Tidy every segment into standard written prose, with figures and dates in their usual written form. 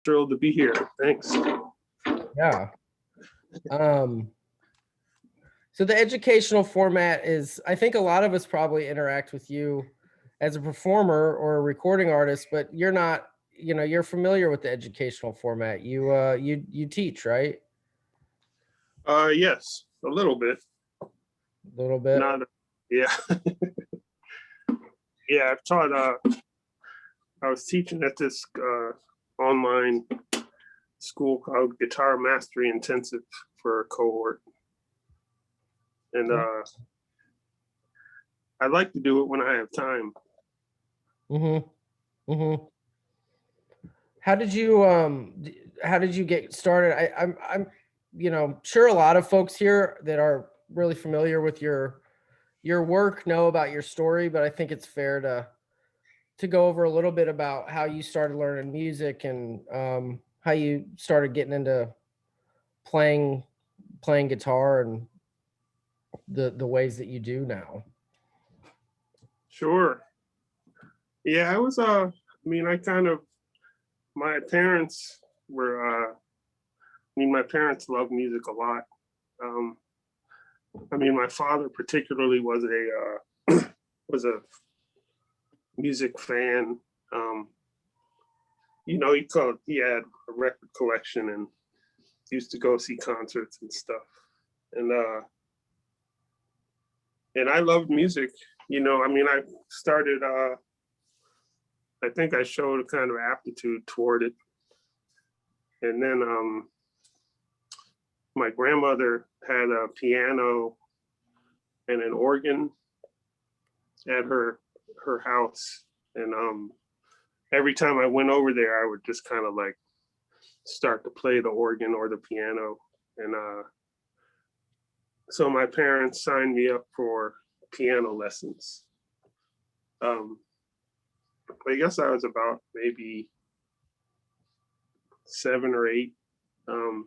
Thrilled to be here. Thanks. Yeah. So the educational format is, I think a lot of us probably interact with you as a performer or a recording artist, but you're not, you're familiar with the educational format. You teach, right? Yes, a little bit. A little bit. Not, yeah. Yeah, I've taught, I was teaching at this online school called Guitar Mastery Intensive for a cohort. And I like to do it when I have time. Mm-hmm. Mm-hmm. How did you get started? I'm sure a lot of folks here that are really familiar with your work know about your story, but I think it's fair to go over a little bit about how you started learning music and how you started getting into playing guitar and the ways that you do now. Sure. Yeah, I was my parents were my parents love music a lot. My father particularly was was a music fan. He had a record collection and used to go see concerts and stuff. And I loved music. I started I think I showed a kind of aptitude toward it. And then my grandmother had a piano and an organ at her house. And every time I went over there, I would just kind of like start to play the organ or the piano. And so my parents signed me up for piano lessons. I guess I was about maybe 7 or 8. And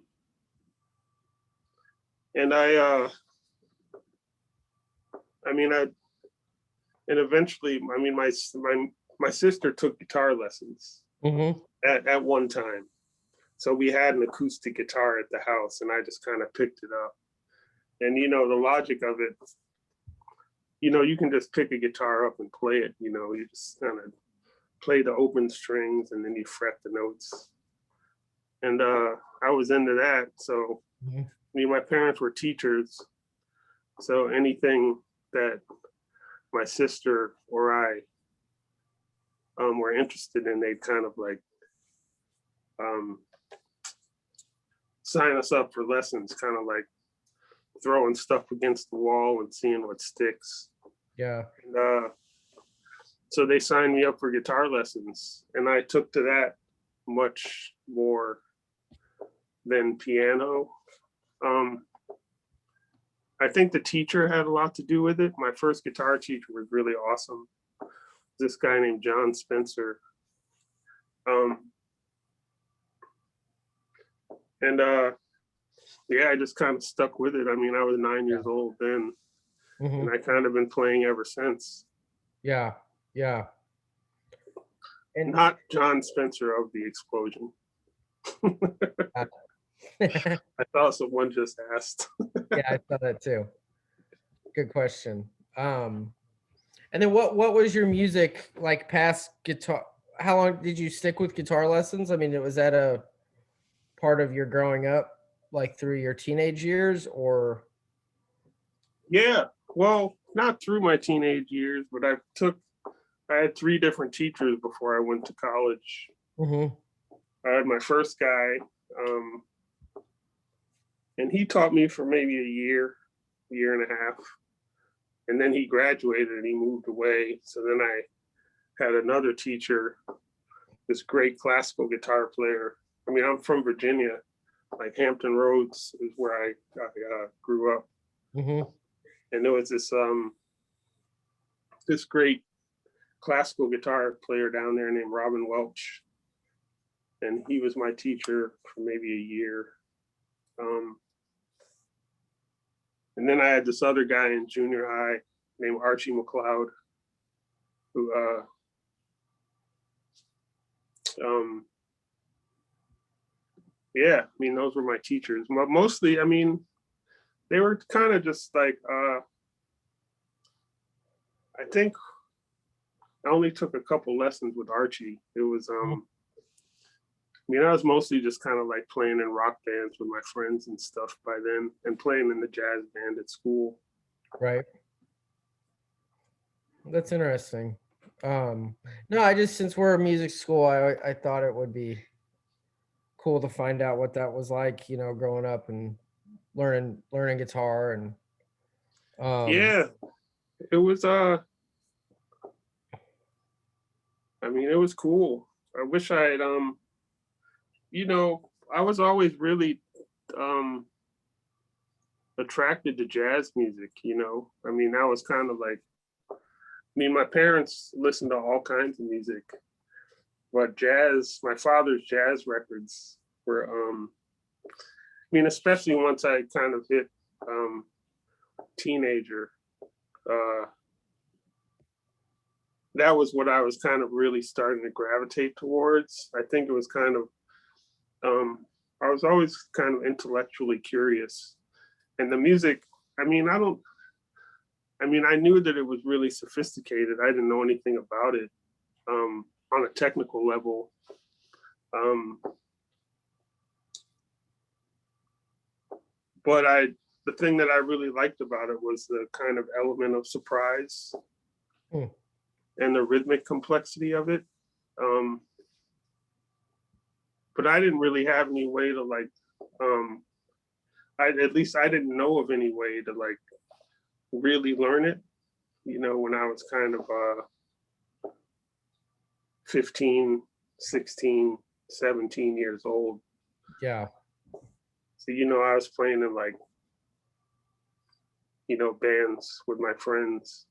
eventually, my sister took guitar lessons at one time. So we had an acoustic guitar at the house and I just kind of picked it up. And, the logic of it, you can just pick a guitar up and play it, you just kind of play the open strings and then you fret the notes. And I was into that. So, my parents were teachers. So anything that my sister or I were interested in, they'd kind of like sign us up for lessons, kind of like throwing stuff against the wall and seeing what sticks. Yeah. And so they signed me up for guitar lessons, and I took to that much more than piano. I think the teacher had a lot to do with it. My first guitar teacher was really awesome. This guy named John Spencer. I just kind of stuck with it. I was 9 years old then, and I kind of been playing ever since. Yeah, yeah. And not John Spencer of The Explosion. I thought someone just asked. Yeah, I saw that too. Good question. And then what was your music like past guitar? How long did you stick with guitar lessons? Was that a part of your growing up, like through your teenage years, or? Yeah, well, not through my teenage years, but I had 3 different teachers before I went to college. I had my first guy, and he taught me for maybe a year and a half. And then he graduated and he moved away. So then I had another teacher, this great classical guitar player. I'm from Virginia, like Hampton Roads is where I grew up. And there was this great classical guitar player down there named Robin Welch. And he was my teacher for maybe a year. And then I had this other guy in junior high named Archie McLeod, who Yeah, I mean, those were my teachers. But mostly, I mean, they were kind of just like, I think I only took a couple lessons with Archie. It was, Mhm. I mean, I was mostly just kind of like playing in rock bands with my friends and stuff by then, and playing in the jazz band at school. Right. That's interesting. No, I just since we're a music school, I thought it would be cool to find out what that was like, growing up and learning guitar and um Yeah, it was, I mean, it was cool. I wish I had, you know, I was always really, um, attracted to jazz music, you know. I mean, that was kind of like, I mean, my parents listened to all kinds of music, but jazz, my father's jazz records were, I mean, especially once I kind of hit um, teenager, uh, that was what I was kind of really starting to gravitate towards. I think it was kind of, um, I was always kind of intellectually curious. And the music, I mean, I mean, I knew that it was really sophisticated. I didn't know anything about it on a technical level. Um, but the thing that I really liked about it was the kind of element of surprise hmm, and the rhythmic complexity of it. Um, but I didn't really have any way to like, um, at least I didn't know of any way to like really learn it. You know, when I was kind of 15, 16, 17 years old. yeah, So, you know, I was playing in like, you know, bands with my friends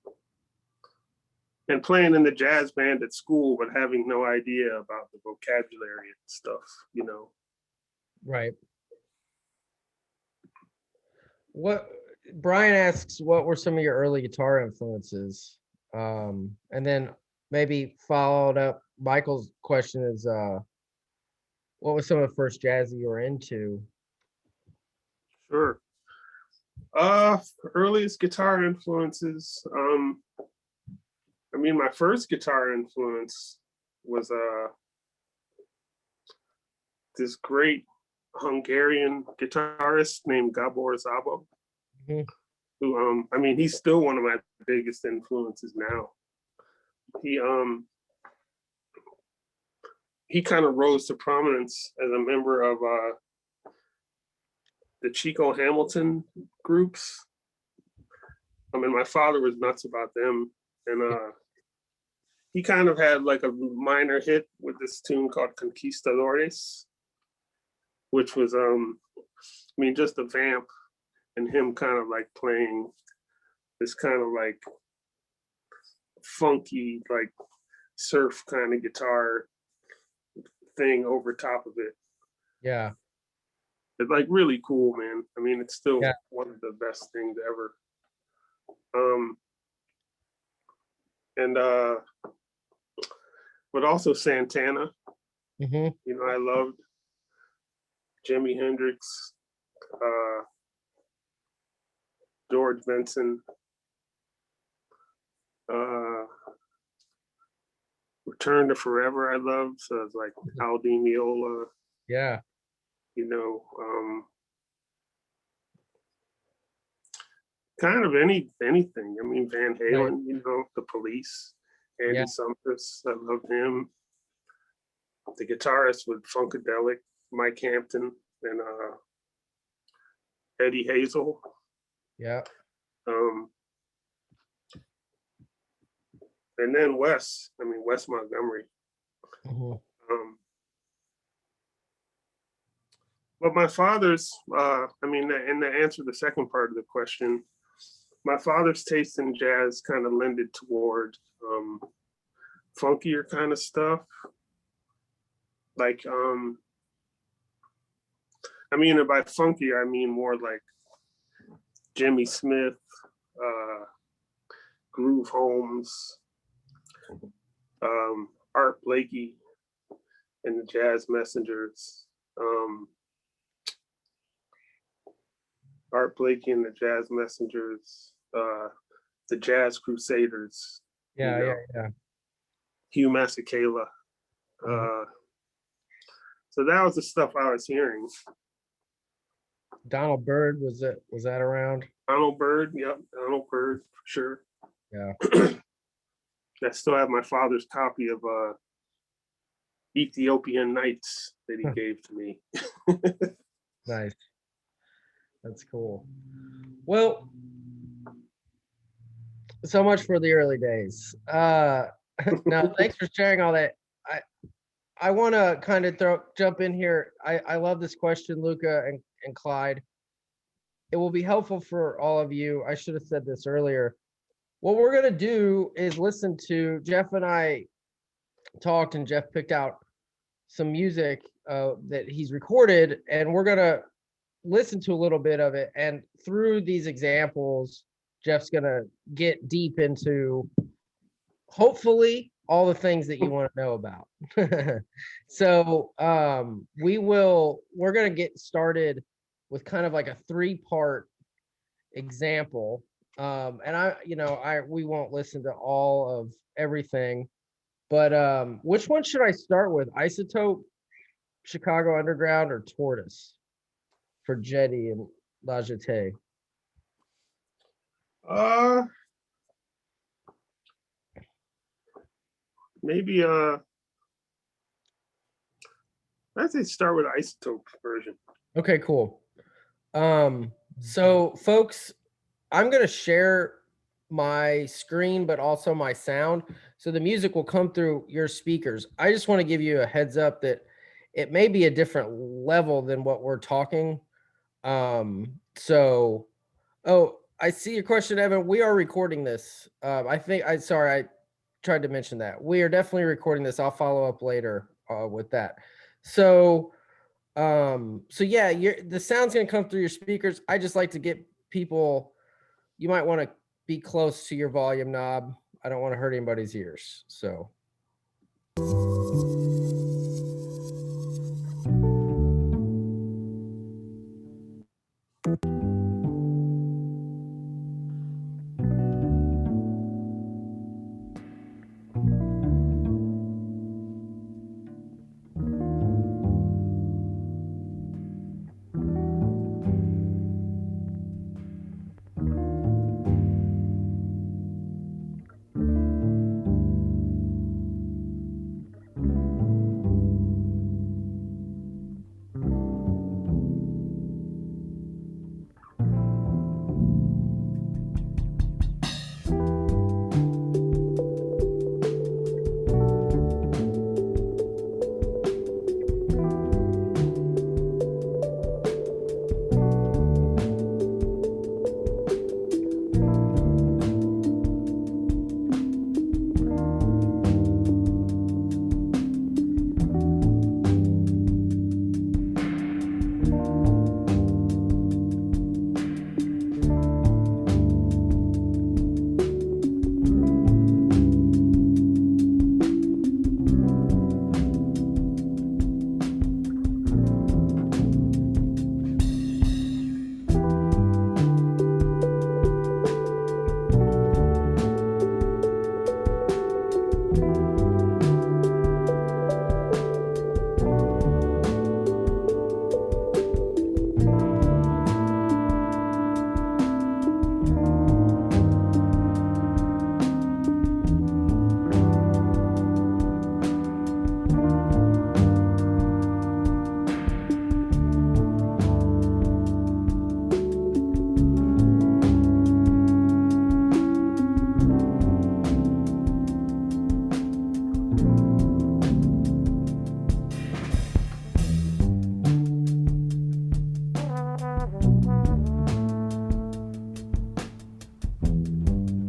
and playing in the jazz band at school, but having no idea about the vocabulary and stuff, you know. right. What Brian asks, what were some of your early guitar influences? And then maybe followed up, Michael's question is, what was some of the first jazz that you were into? Sure. Earliest guitar influences. I mean, my first guitar influence was this great Hungarian guitarist named Gabor Szabo, Mhm. who I mean, he's still one of my biggest influences now. He um he kind of rose to prominence as a member of the Chico Hamilton groups. I mean, my father was nuts about them, and he kind of had like a minor hit with this tune called Conquistadores, which was I mean, just a vamp and him kind of like playing this kind of like funky, like surf kind of guitar thing over top of it. Yeah, It's like really cool, man. I mean, it's still yeah. one of the best things ever. Um, and but also Santana. Hmm. You know, I loved Jimi Hendrix, uh, George Benson, uh, Return to Forever. I loved, so it's like Al Di Meola. Yeah, You know, kind of anything. I mean, Van right. Halen. You know, The Police, Yeah, Andy Sumpter. I love him. The guitarist with Funkadelic, Mike Hampton, and Eddie Hazel. yeah. Um, and then Wes. I mean, Wes Montgomery. Hmm. Um, but my father's, I mean, and to answer the second part of the question, my father's taste in jazz kind of lended toward funkier kind of stuff. Like, I mean, by funky, I mean more like Jimmy Smith, uh, Groove Holmes, Art Blakey, and the Jazz Messengers. Um, Art Blakey and the Jazz Messengers, the Jazz Crusaders. Yeah, you know, yeah. Hugh Masekela. So that was the stuff I was hearing. Donald Byrd, was that around? Donald Byrd, yep, Donald Byrd for sure. Yeah. I still have my father's copy of Ethiopian Nights that he gave to me. Nice. That's cool. Well, so much for the early days. Now, thanks for sharing all that. I want to kind of jump in here. I love this question, Luca and Clyde. It will be helpful for all of you. I should have said this earlier. What we're going to do is listen to Jeff and I talked, and Jeff picked out some music that he's recorded, and we're going to listen to a little bit of it. And through these examples, Jeff's going to get deep into, hopefully, all the things that you want to know about. So we're going to get started with kind of like a 3-part example. And we won't listen to all of everything, but which one should I start with? Isotope, Chicago Underground, or Tortoise for Jetty and La Jetée? Maybe I'd say start with Isotope version. Okay, cool. So folks, I'm going to share my screen, but also my sound. So the music will come through your speakers. I just want to give you a heads up that it may be a different level than what we're talking. I see your question, Evan. We are recording this. I tried to mention that. We are definitely recording this. I'll follow up later with that. So yeah, the sound's gonna come through your speakers. I just like to get people, you might want to be close to your volume knob. I don't want to hurt anybody's ears. So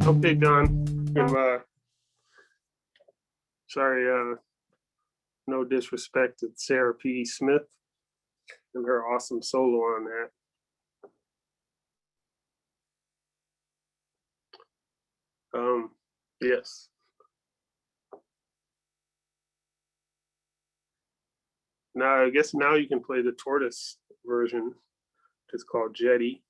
Okay, Don. Sorry, no disrespect to Sarah P. Smith and her awesome solo on that. Yes. Now, I guess now you can play the Tortoise version, which is called Jetty.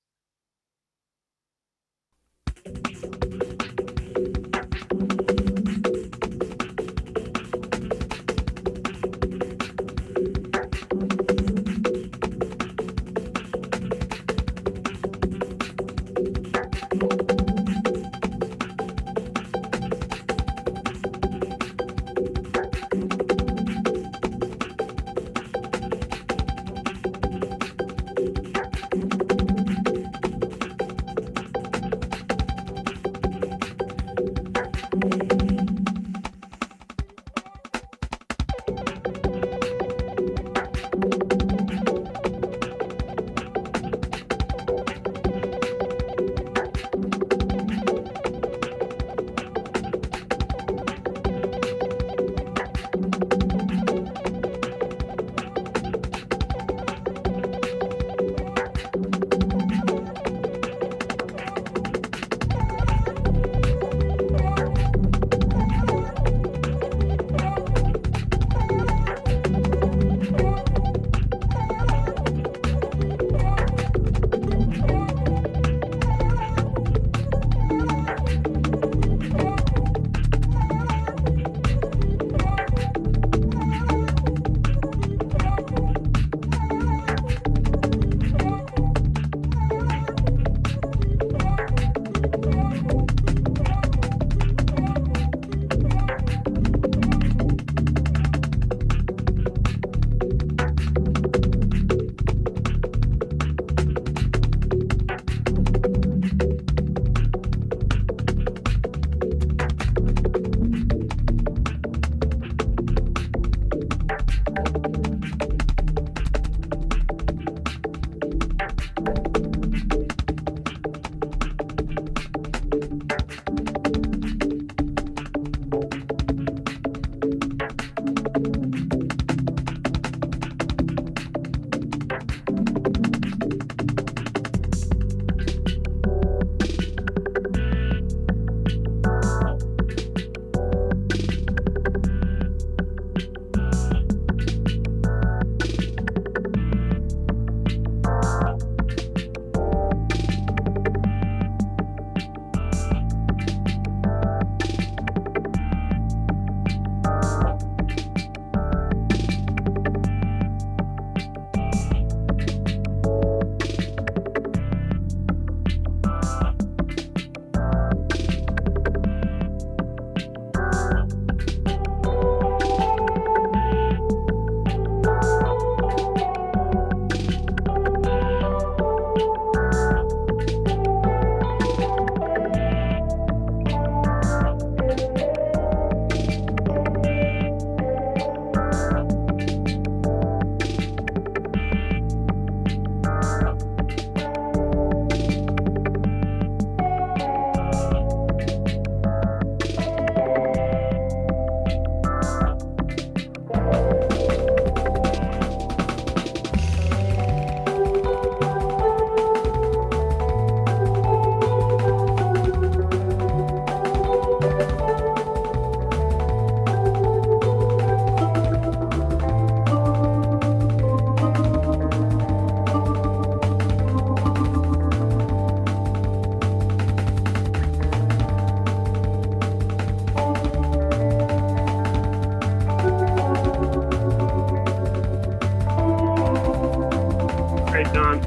night, Don.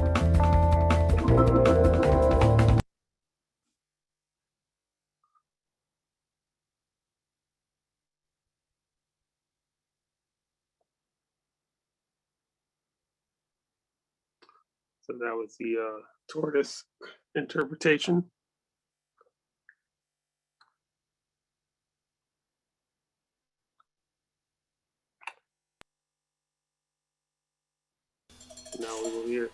So that was the tortoise interpretation. Now we will hear.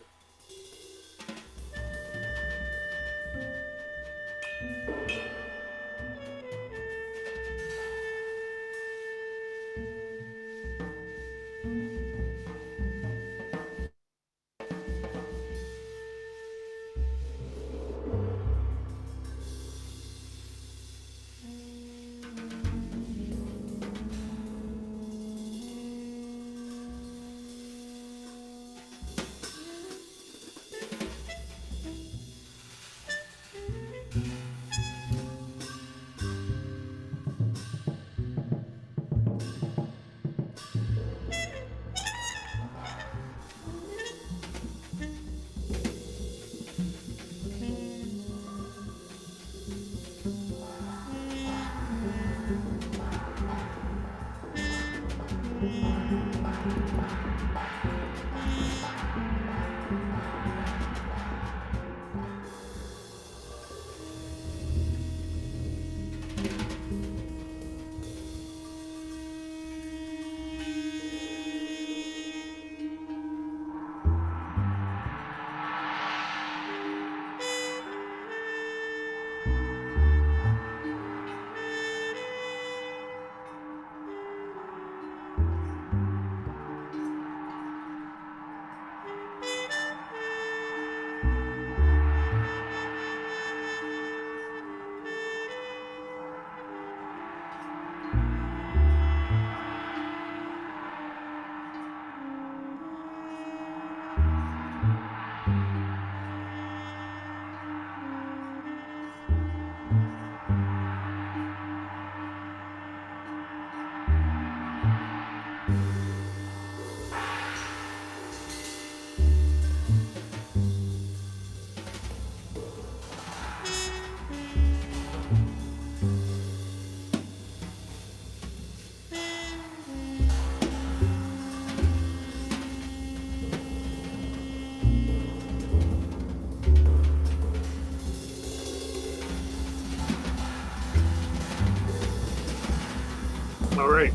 All right.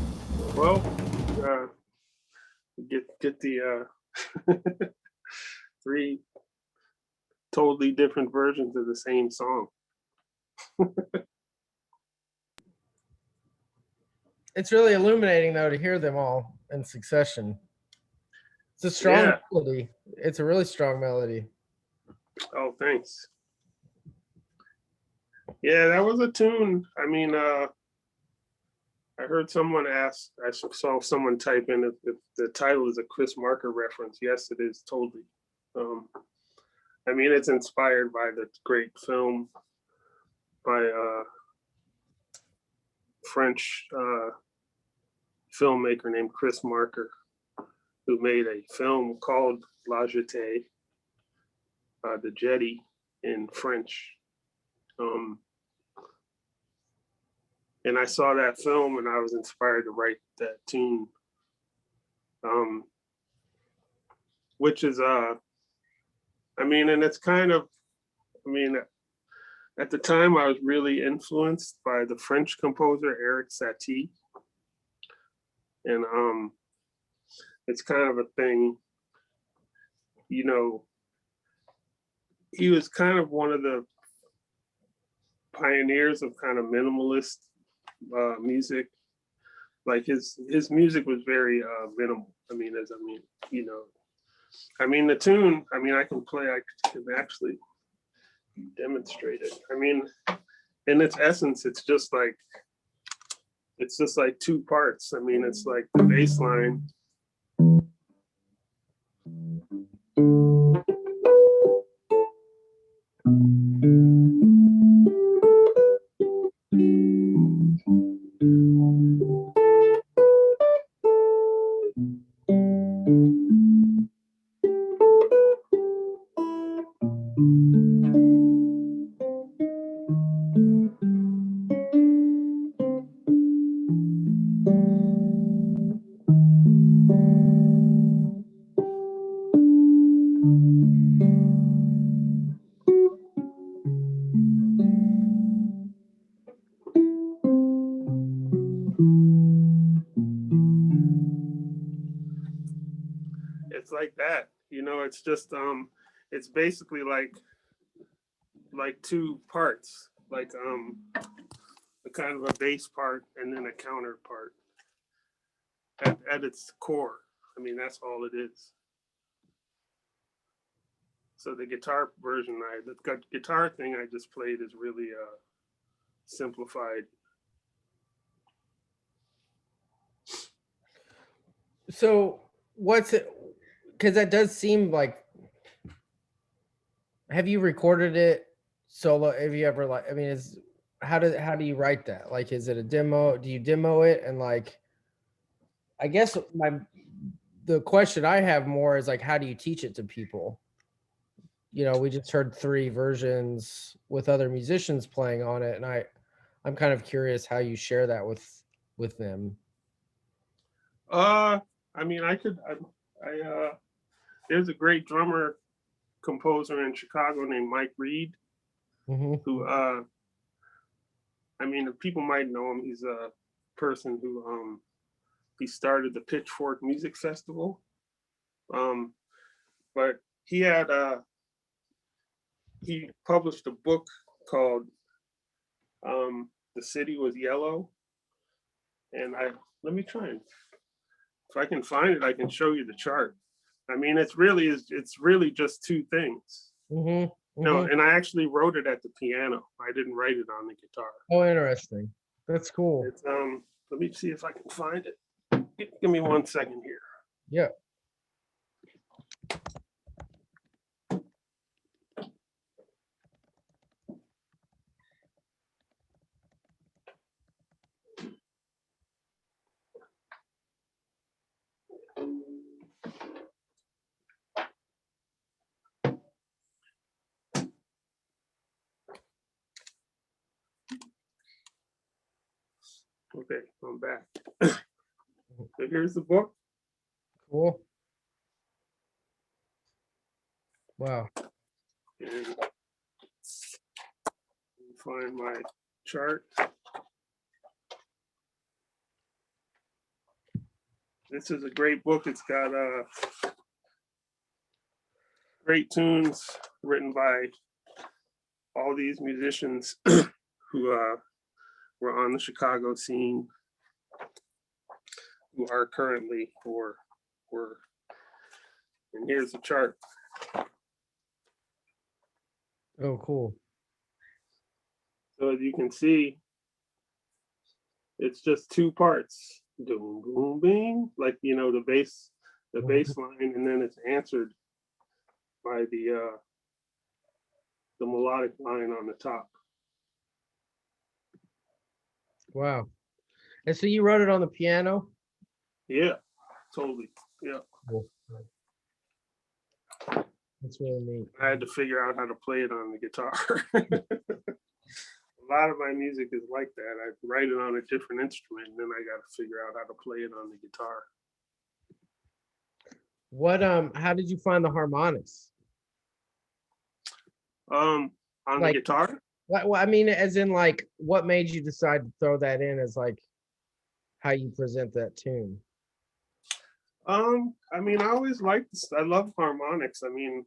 Well, get the three totally different versions of the same song. It's really illuminating though to hear them all in succession. It's a strong melody. It's a really strong melody. Oh, thanks. Yeah, that was a tune. I mean, I heard someone ask, I saw someone type in if the title is a Chris Marker reference. Yes, it is totally. I mean, it's inspired by the great film by French filmmaker named Chris Marker, who made a film called La Jetée, The Jetty in French. And I saw that film and I was inspired to write that tune, which is, I mean, and it's kind of, I mean, at the time I was really influenced by the French composer Erik Satie. And it's kind of a thing, you know, he was kind of one of the pioneers of kind of minimalist music. Like his music was very minimal. I mean, you know, I mean, the tune, I mean, I can actually demonstrate it. I mean, in its essence, it's just like two parts. I mean, it's like the bass line. It's like that, it's just it's basically like two parts, like a kind of a bass part and then a counter part at its core. I mean, that's all it is. So the guitar version, the guitar thing I just played is really simplified. So what's it? Because that does seem like. Have you recorded it solo? Have you ever like? I mean, how do you write that? Like, is it a demo? Do you demo it and like? I guess the question I have more is like, how do you teach it to people? We just heard 3 versions with other musicians playing on it, and I'm kind of curious how you share that with them. I mean, there's a great drummer composer in Chicago named Mike Reed, who I mean, people might know him. He's a person who he started the Pitchfork Music Festival, but he published a book called "The City Was Yellow," and let me try and if I can find it, I can show you the chart. I mean, it's really just 2 things. No, and I actually wrote it at the piano. I didn't write it on the guitar. Oh, interesting. That's cool. It's let me see if I can find it. Give me 1 second here. Yeah. Okay, I'm back. So here's the book. Cool. Wow. And find my chart. This is a great book. It's got great tunes written by all these musicians who were on the Chicago scene, who are currently or were. And here's the chart. Oh, cool. So as you can see, it's just 2 parts. Boom, boom, bing, like the bass line, and then it's answered by the melodic line on the top. Wow. And so you wrote it on the piano? Yeah, totally. Yeah. Cool. That's really neat. I had to figure out how to play it on the guitar. A lot of my music is like that. I write it on a different instrument, and then I got to figure out how to play it on the guitar. How did you find the harmonics? On the guitar? Well, I mean, as in like, what made you decide to throw that in as like how you present that tune? I mean, I always liked this. I love harmonics. I mean,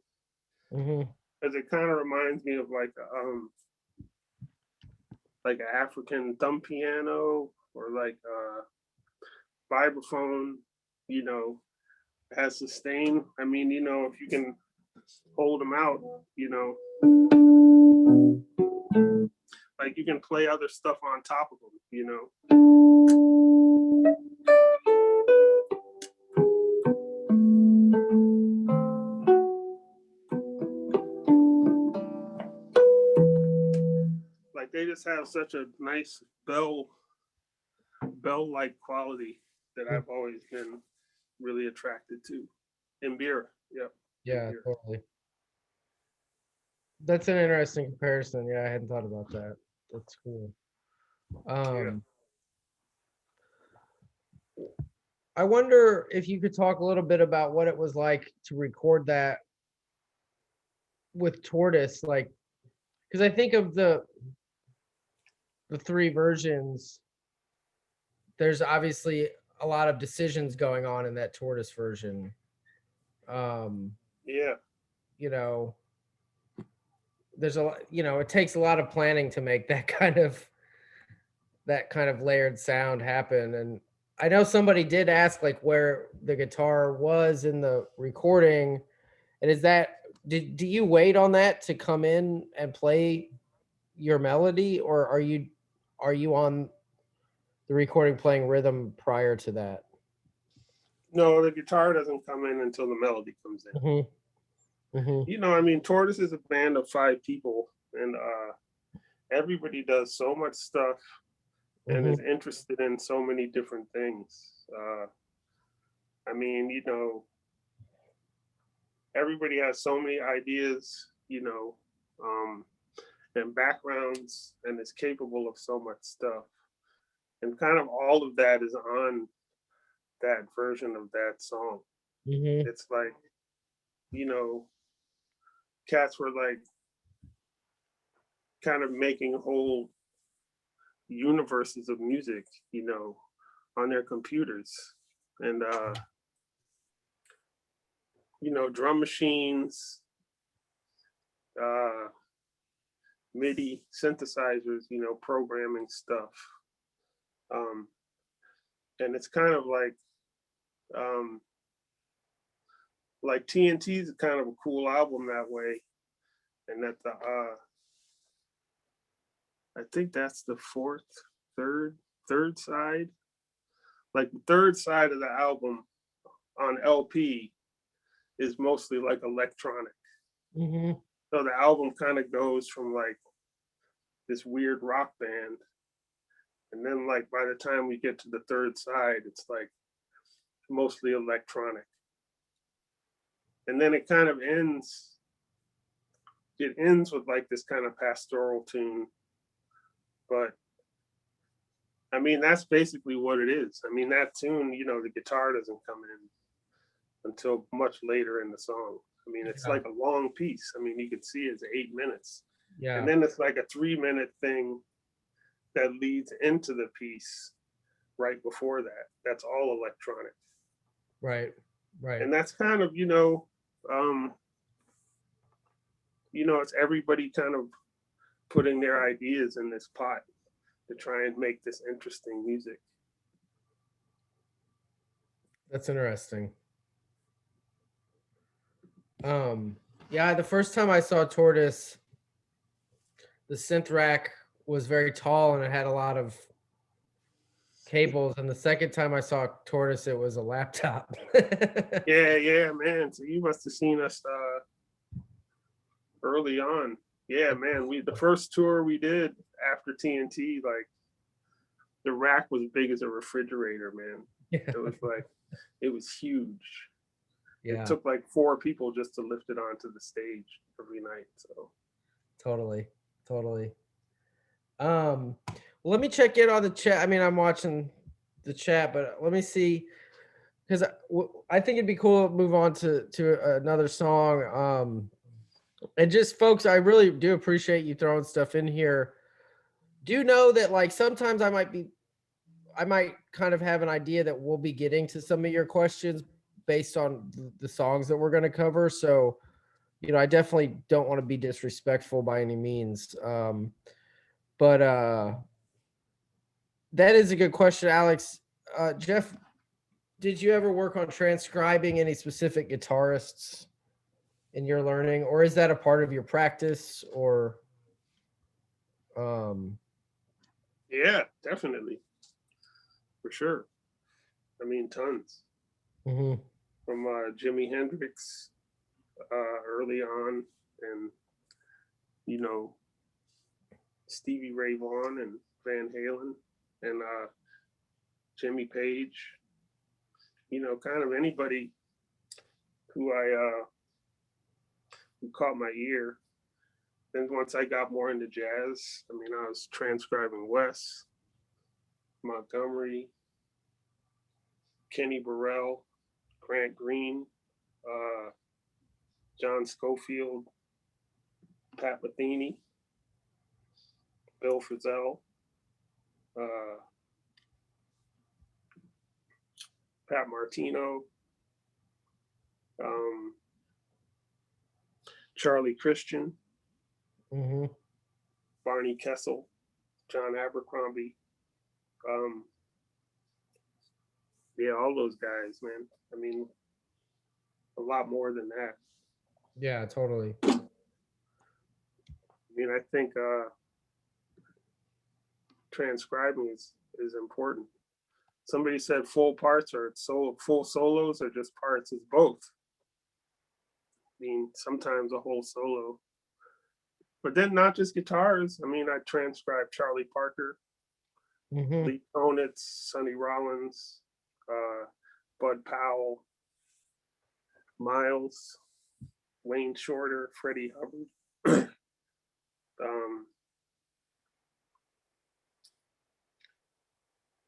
because it kind of reminds me of like an African thumb piano or like a vibraphone, has sustain. I mean, if you can hold them out, like you can play other stuff on top of them, Like they just have such a nice bell-like quality that I've always been really attracted to. Mbira, yep. Yeah, Mbira. totally. That's an interesting comparison. Yeah, I hadn't thought about that. That's cool. I wonder if you could talk a little bit about what it was like to record that with Tortoise, like, because I think of the three versions, there's obviously a lot of decisions going on in that Tortoise version. Yeah. You know, there's a lot, it takes a lot of planning to make that kind of layered sound happen. And I know somebody did ask like where the guitar was in the recording. And is that, do you wait on that to come in and play your melody, or are you on the recording playing rhythm prior to that? No, the guitar doesn't come in until the melody comes in. I mean, Tortoise is a band of 5 people, and everybody does so much stuff and is interested in so many different things. I mean, everybody has so many ideas, and backgrounds, and is capable of so much stuff. And kind of all of that is on that version of that song. It's like, you know, cats were like kind of making whole universes of music, on their computers. And drum machines, uh MIDI synthesizers, programming stuff. Um and it's kind of um like TNT is kind of a cool album that way. And that I think that's the third side. Like the third side of the album on LP is mostly like electronic. So the album kind of goes from like this weird rock band, and then like by the time we get to the third side, it's like mostly electronic. And then it kind of ends. It ends with like this kind of pastoral tune, but I mean that's basically what it is. I mean that tune, the guitar doesn't come in until much later in the song. I mean, it's like a long piece. I mean, you can see it's 8 minutes. Yeah. And then it's like a 3-minute thing that leads into the piece right before that. That's all electronic. Right. And that's kind of, it's everybody kind of putting their ideas in this pot to try and make this interesting music. That's interesting. Yeah, the first time I saw Tortoise, the synth rack was very tall and it had a lot of cables. And the second time I saw Tortoise, it was a laptop. Yeah, man. So you must have seen us early on. Yeah, man. The first tour we did after TNT, like the rack was big as a refrigerator, man. It was huge. Yeah. It took like 4 people just to lift it onto the stage every night. So totally. Let me check in on the chat. I mean, I'm watching the chat, but let me see, because I think it'd be cool to move on to another song. And just folks, I really do appreciate you throwing stuff in here. Do know that like sometimes I might kind of have an idea that we'll be getting to some of your questions based on the songs that we're going to cover. So, I definitely don't want to be disrespectful by any means. But that is a good question, Alex. Jeff, did you ever work on transcribing any specific guitarists in your learning, or is that a part of your practice, or? Yeah, definitely. For sure. I mean, tons. From Jimi Hendrix early on, and Stevie Ray Vaughan and Van Halen and Jimmy Page. Kind of anybody who who caught my ear. Then once I got more into jazz, I mean, I was transcribing Wes Montgomery, Kenny Burrell, Grant Green, John Schofield, Pat Metheny, Bill Frisell, Pat Martino, Charlie Christian, Barney Kessel, John Abercrombie. Yeah, all those guys, man. I mean, a lot more than that. Yeah, totally. I mean, I think transcribing is important. Somebody said full parts or full solos or just parts. Is both. I mean, sometimes a whole solo. But then not just guitars. I mean, I transcribed Charlie Parker, Lee Konitz, Sonny Rollins, Bud Powell, Miles, Wayne Shorter, Freddie Hubbard,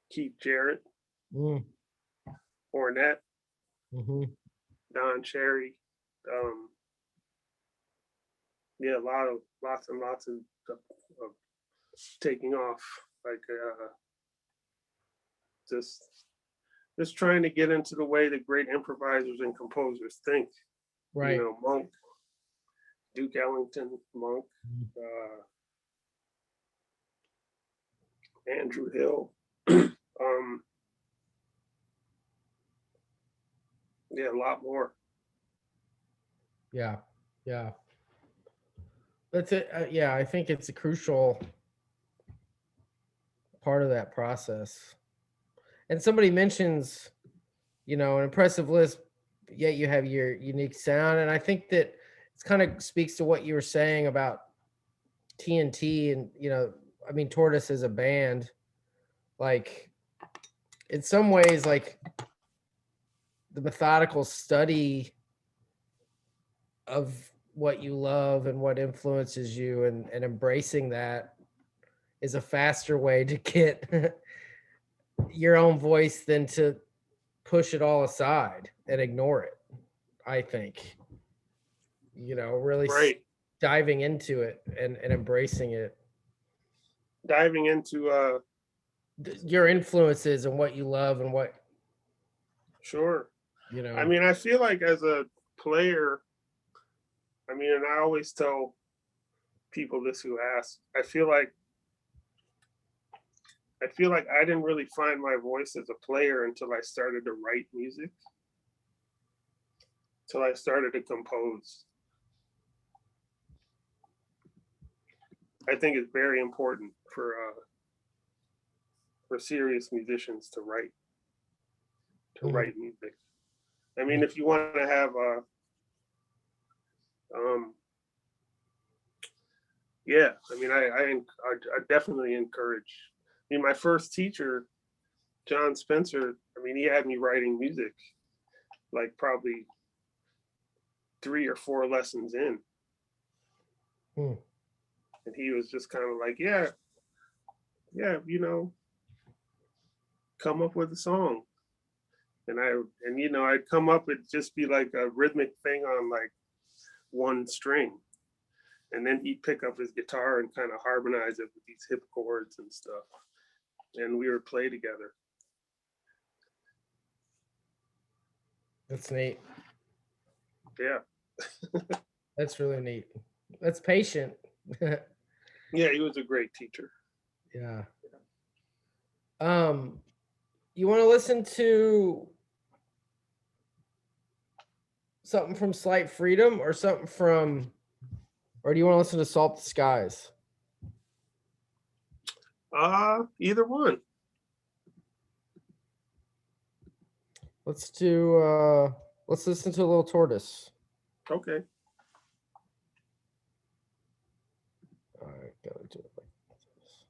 Keith Jarrett, Ornette, Don Cherry. Yeah, lots and lots of taking off, like just trying to get into the way that great improvisers and composers think. Right. You know, Monk, Duke Ellington, Monk, Andrew Hill. Yeah, a lot more. Yeah. That's it. Yeah, I think it's a crucial part of that process. And somebody mentions, an impressive list, yet you have your unique sound. And I think that it's kind of speaks to what you were saying about TNT and, I mean, Tortoise as a band. Like, in some ways, like the methodical study of what you love and what influences you and embracing that is a faster way to get your own voice than to push it all aside and ignore it. I think, really right. Diving into it and embracing it. Diving into your influences and what you love and what. Sure. I mean, I feel like as a player, I mean, and I always tell people this who ask, I feel like I didn't really find my voice as a player until I started to write music, till I started to compose. I think it's very important for serious musicians to write music. I mean, if you want to have yeah, I mean, I definitely encourage. I mean, my first teacher, John Spencer, I mean, he had me writing music like probably 3 or 4 lessons in. And he was just kind of like, yeah, come up with a song. And I'd come up, it'd just be like a rhythmic thing on like one string. And then he'd pick up his guitar and kind of harmonize it with these hip chords and stuff. And we would play together. That's neat. Yeah. That's really neat. That's patient. Yeah, he was a great teacher. Yeah. You want to listen to something from Slight Freedom or something from, or do you want to listen to Salt the Skies? Either one. Let's listen to a little Tortoise. Okay. All right, gotta do it like this.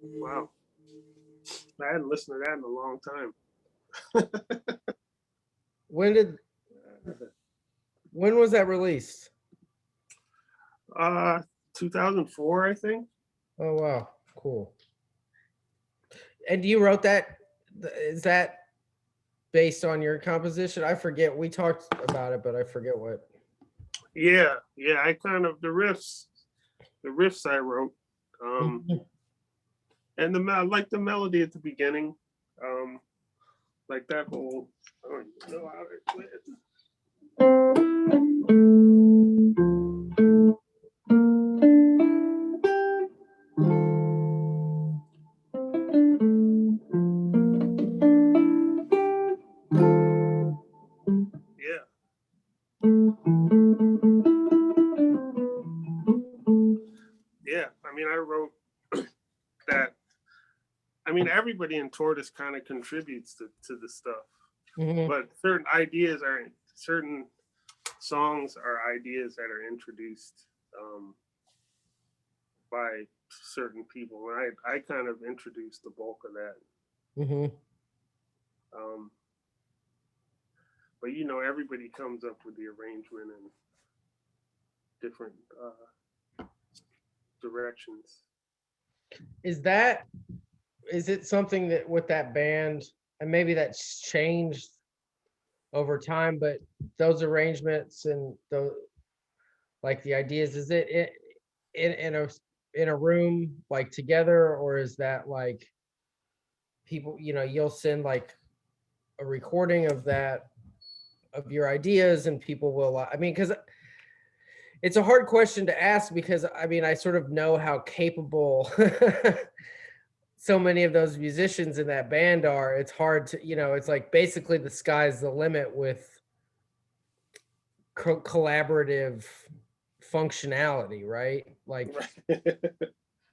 Wow. I hadn't listened to that in a long time. When was that released? 2004, I think. Oh wow, cool. And you wrote that? Is that based on your composition? I forget. We talked about it, but I forget what. Yeah, I kind of the riffs I wrote, and I like the melody at the beginning, like that whole. I don't even know how to play it. Yeah. Yeah, I mean, I wrote that. I mean, everybody in Tortoise kind of contributes to the stuff, but certain songs are ideas that are introduced by certain people. And I kind of introduced the bulk of that. But you know, everybody comes up with the arrangement and different directions. Is it something that with that band, and maybe that's changed over time, but those arrangements and the like the ideas, is it in a room like together, or is that like people, you'll send like a recording of your ideas and people will, I mean, because it's a hard question to ask, because I mean, I sort of know how capable so many of those musicians in that band are. It's hard to, it's like basically the sky's the limit with collaborative functionality, right? Like,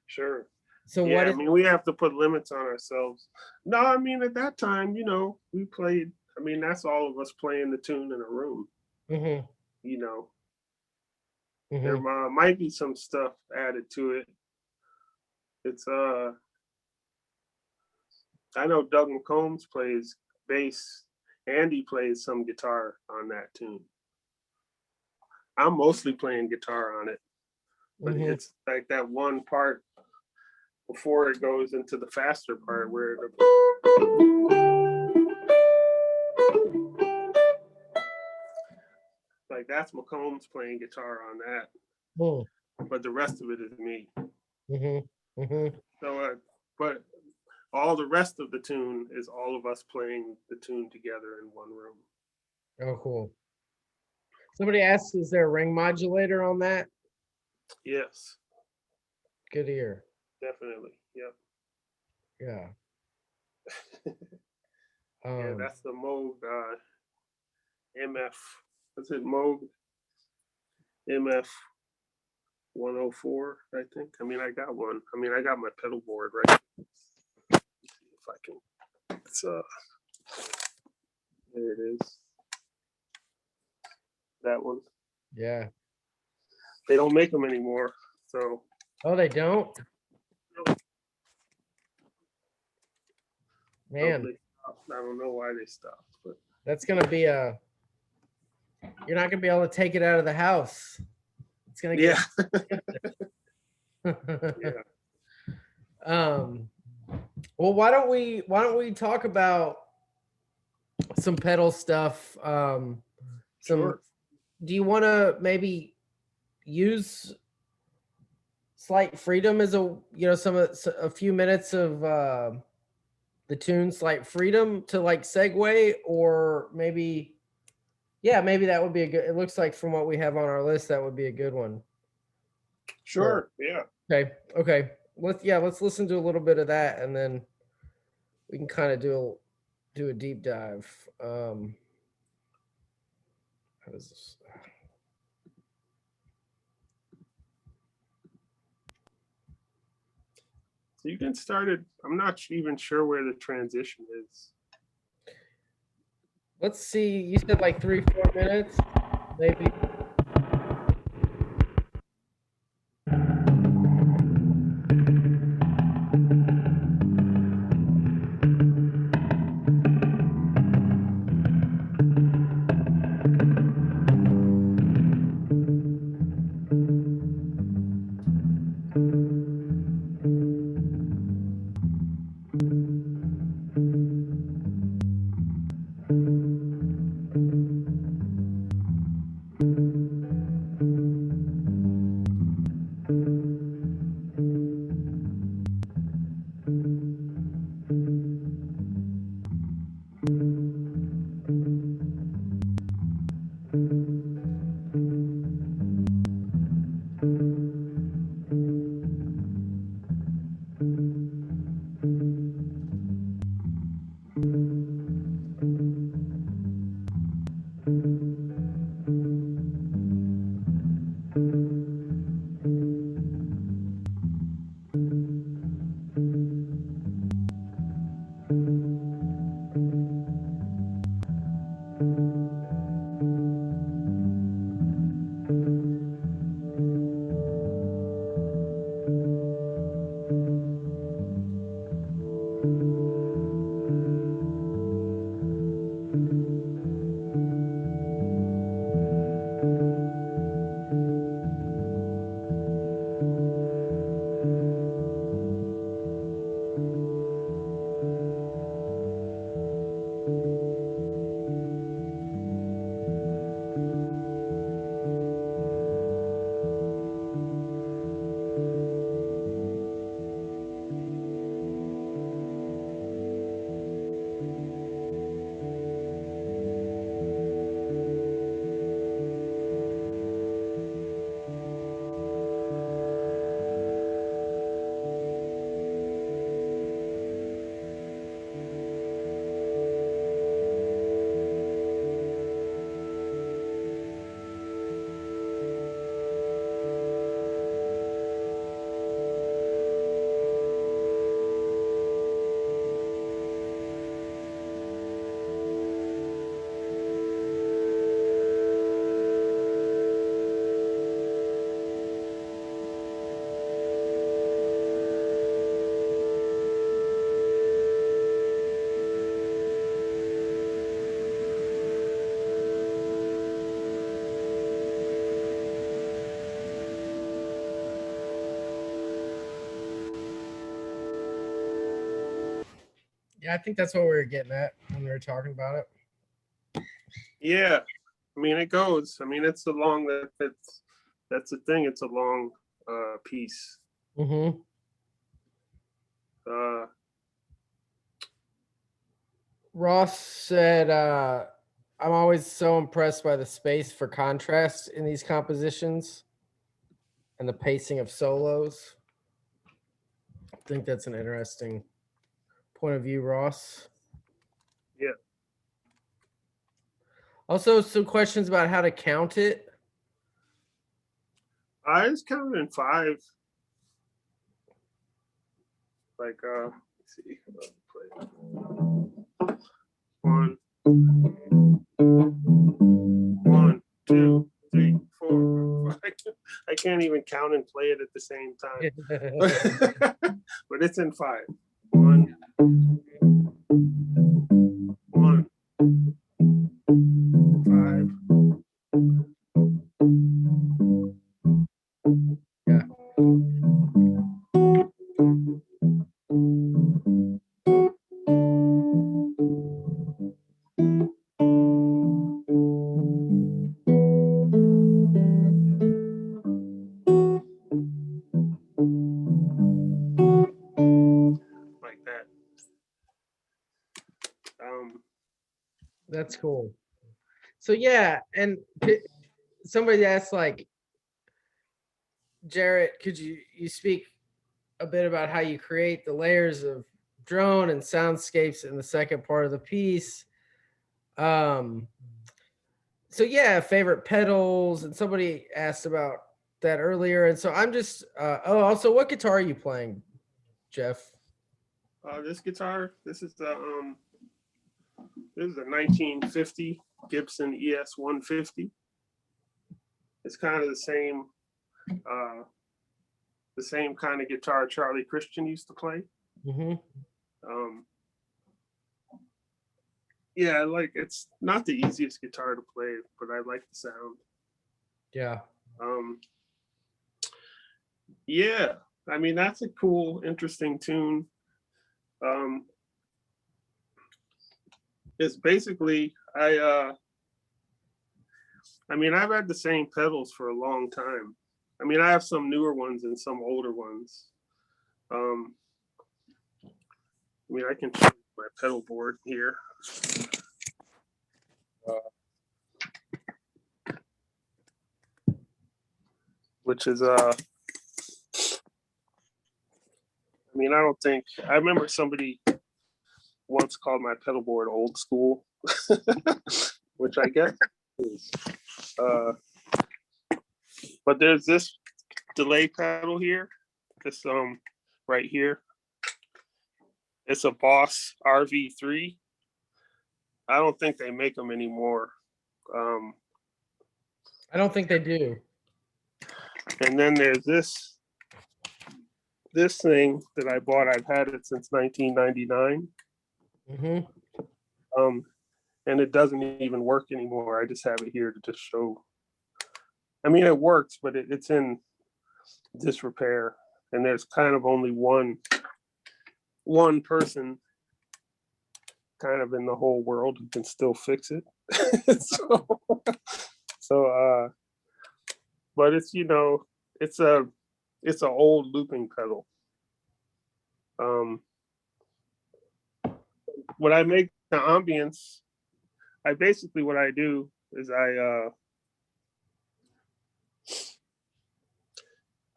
Sure. so yeah, I mean, we have to put limits on ourselves. No, I mean, at that time, we played. I mean, that's all of us playing the tune in a room. There might be some stuff added to it. It's I know Doug McCombs plays bass. Andy plays some guitar on that tune. I'm mostly playing guitar on it, but it's like that one part before it goes into the faster part where like that's McCombs playing guitar on that, but the rest of it is me. So, but all the rest of the tune is all of us playing the tune together in one room. Oh, cool. Somebody asks, is there a ring modulator on that? Yes. Good ear. Definitely. Yep. Yeah. Yeah, that's the Moog MF. What's it, Moog MF 104, I think. I mean, I got one. I mean, I got my pedal board right. If I can. It's there it is. That one. Yeah. They don't make them anymore. So. Oh, they don't? Man. I don't know why they stopped, but that's gonna be you're not gonna be able to take it out of the house. It's gonna get well, why don't we talk about some pedal stuff? Sure. Do you want to maybe use Slight Freedom as a few minutes of the tune Slight Freedom to like segue, or maybe that would be a good, it looks like from what we have on our list, that would be a good one. Sure. Yeah. Okay. Let's listen to a little bit of that, and then we can kind of do a deep dive. How does this? So you get started. I'm not even sure where the transition is. Let's see. You said like 3-4 minutes, maybe. Yeah, I think that's what we were getting at when we were talking about it. Yeah, I mean, it goes. I mean, it's a long, that's the thing. It's a long piece. Mm-hmm. Ross said, I'm always so impressed by the space for contrast in these compositions and the pacing of solos. I think that's an interesting point of view, Ross. Yeah. Also, some questions about how to count it. I just counted in 5. Like, let's see. One, 1, 2, 3, 4. I can't even count and play it at the same time. But it's in 5. 1, 1, 5. Yeah. Like that. That's cool. So yeah, and somebody asked, like, Jarrett, could you speak a bit about how you create the layers of drone and soundscapes in the second part of the piece? So yeah, favorite pedals, and somebody asked about that earlier, and so I'm just also, what guitar are you playing, Jeff? This guitar, this is a 1950 Gibson ES 150. It's kind of the same kind of guitar Charlie Christian used to play. Mm-hmm. Yeah, like, it's not the easiest guitar to play, but I like the sound. Yeah. Yeah, I mean, that's a cool, interesting tune. It's basically, I mean, I've had the same pedals for a long time. I mean, I have some newer ones and some older ones. I mean, I can show you my pedal board here. Which is, I mean, I remember somebody once called my pedal board old school, which I guess is, but there's this delay pedal here, this right here. It's a Boss RV3. I don't think they make them anymore. I don't think they do. And then there's this thing that I bought. I've had it since 1999. Mm-hmm. And it doesn't even work anymore. I just have it here to just show. I mean, it works, but it's in disrepair, and there's kind of only one person kind of in the whole world who can still fix it. so but it's, it's an old looping pedal. When I make the ambience, what I do is I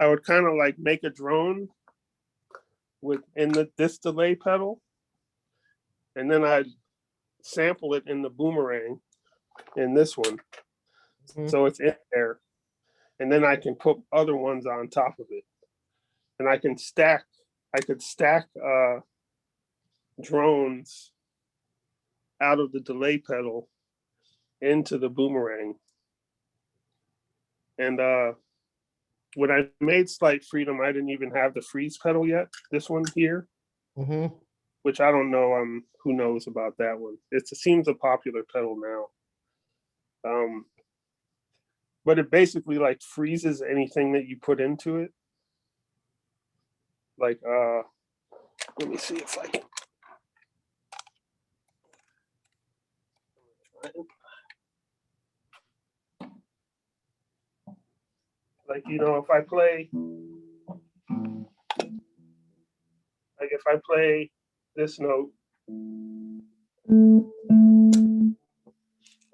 would kind of like make a drone within this delay pedal, and then I'd sample it in the boomerang in this one. Mm-hmm. So it's in there, and then I can put other ones on top of it, and I could stack drones out of the delay pedal into the boomerang. And when I made Slight Freedom, I didn't even have the freeze pedal yet. This one here, mm-hmm. Which I don't know. Who knows about that one? It seems a popular pedal now. But it basically like freezes anything that you put into it. Like, let me see if I can. Like, you know, if I play this note and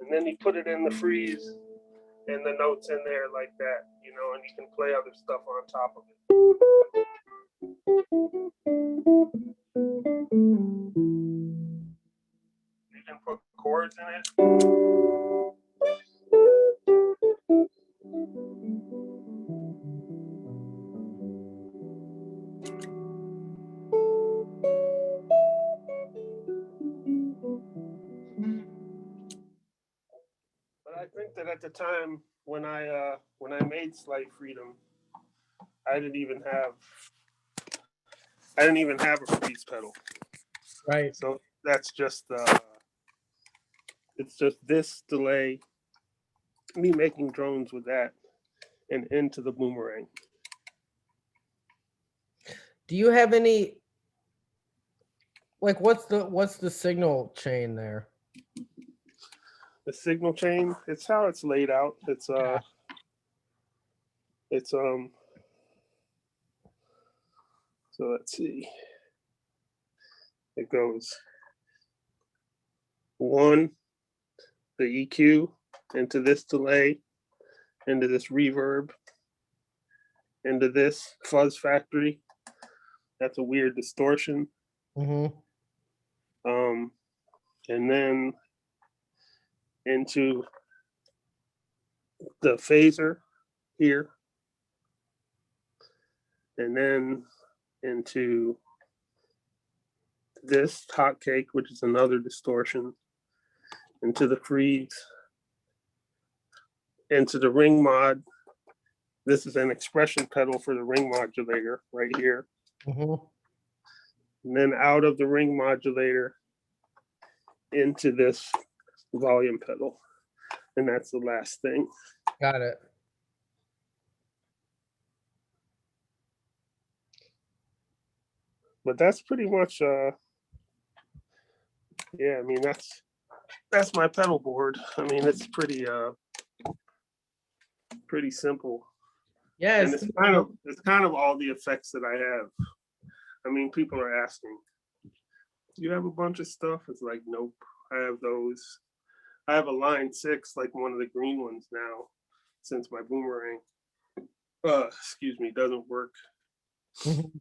then you put it in the freeze and the notes in there like that, you know, and you can play other stuff on top of it. You can put chords in it. But I think that at the time when I made Slight Freedom, I didn't even have a freeze pedal. Right. So that's just it's just this delay, me making drones with that, and into the Boomerang. Do you have any, like, what's the signal chain there? The signal chain, it's how it's laid out. It's Yeah. So let's see. It goes 1, the EQ, into this delay, into this reverb, into this fuzz factory. That's a weird distortion. Mm-hmm. And then into the phaser here, and then into this hot cake, which is another distortion, into the freeze, into the ring mod. This is an expression pedal for the ring modulator right here. Mm-hmm. And then out of the ring modulator into this volume pedal. And that's the last thing. Got it. But that's pretty much yeah, I mean that's my pedal board. I mean it's pretty simple. Yeah, And it's kind of all the effects that I have. I mean, people are asking, do you have a bunch of stuff? It's like, nope, I have those. I have a Line 6, like one of the green ones now, since my Boomerang, doesn't work. Mhm.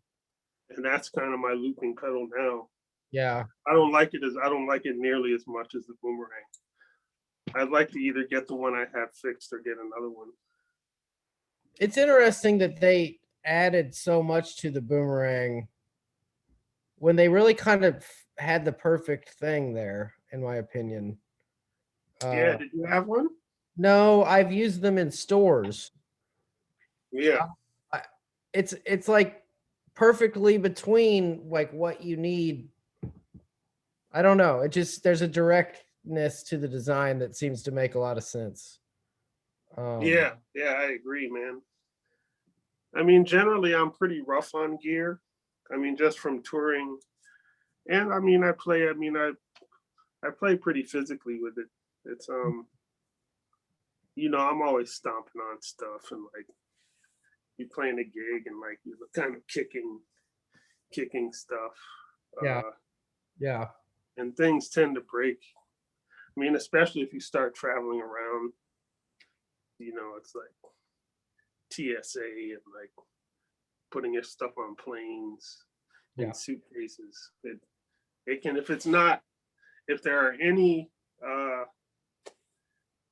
And that's kind of my looping pedal now. Yeah. I don't like it nearly as much as the Boomerang. I'd like to either get the one I have fixed or get another one. It's interesting that they added so much to the Boomerang when they really kind of had the perfect thing there, in my opinion. Yeah, did you have one? No, I've used them in stores. Yeah. It's like perfectly between like what you need. I don't know. It just, there's a directness to the design that seems to make a lot of sense. Yeah, I agree, man. I mean, generally, I'm pretty rough on gear. I mean, just from touring, and I mean, I play pretty physically with it. It's you know, I'm always stomping on stuff, and like you playing a gig, and like you're kind of kicking stuff. Yeah. Yeah. And things tend to break. I mean, especially if you start traveling around. You know, it's like TSA and like putting your stuff on planes in suitcases. It can, if there are any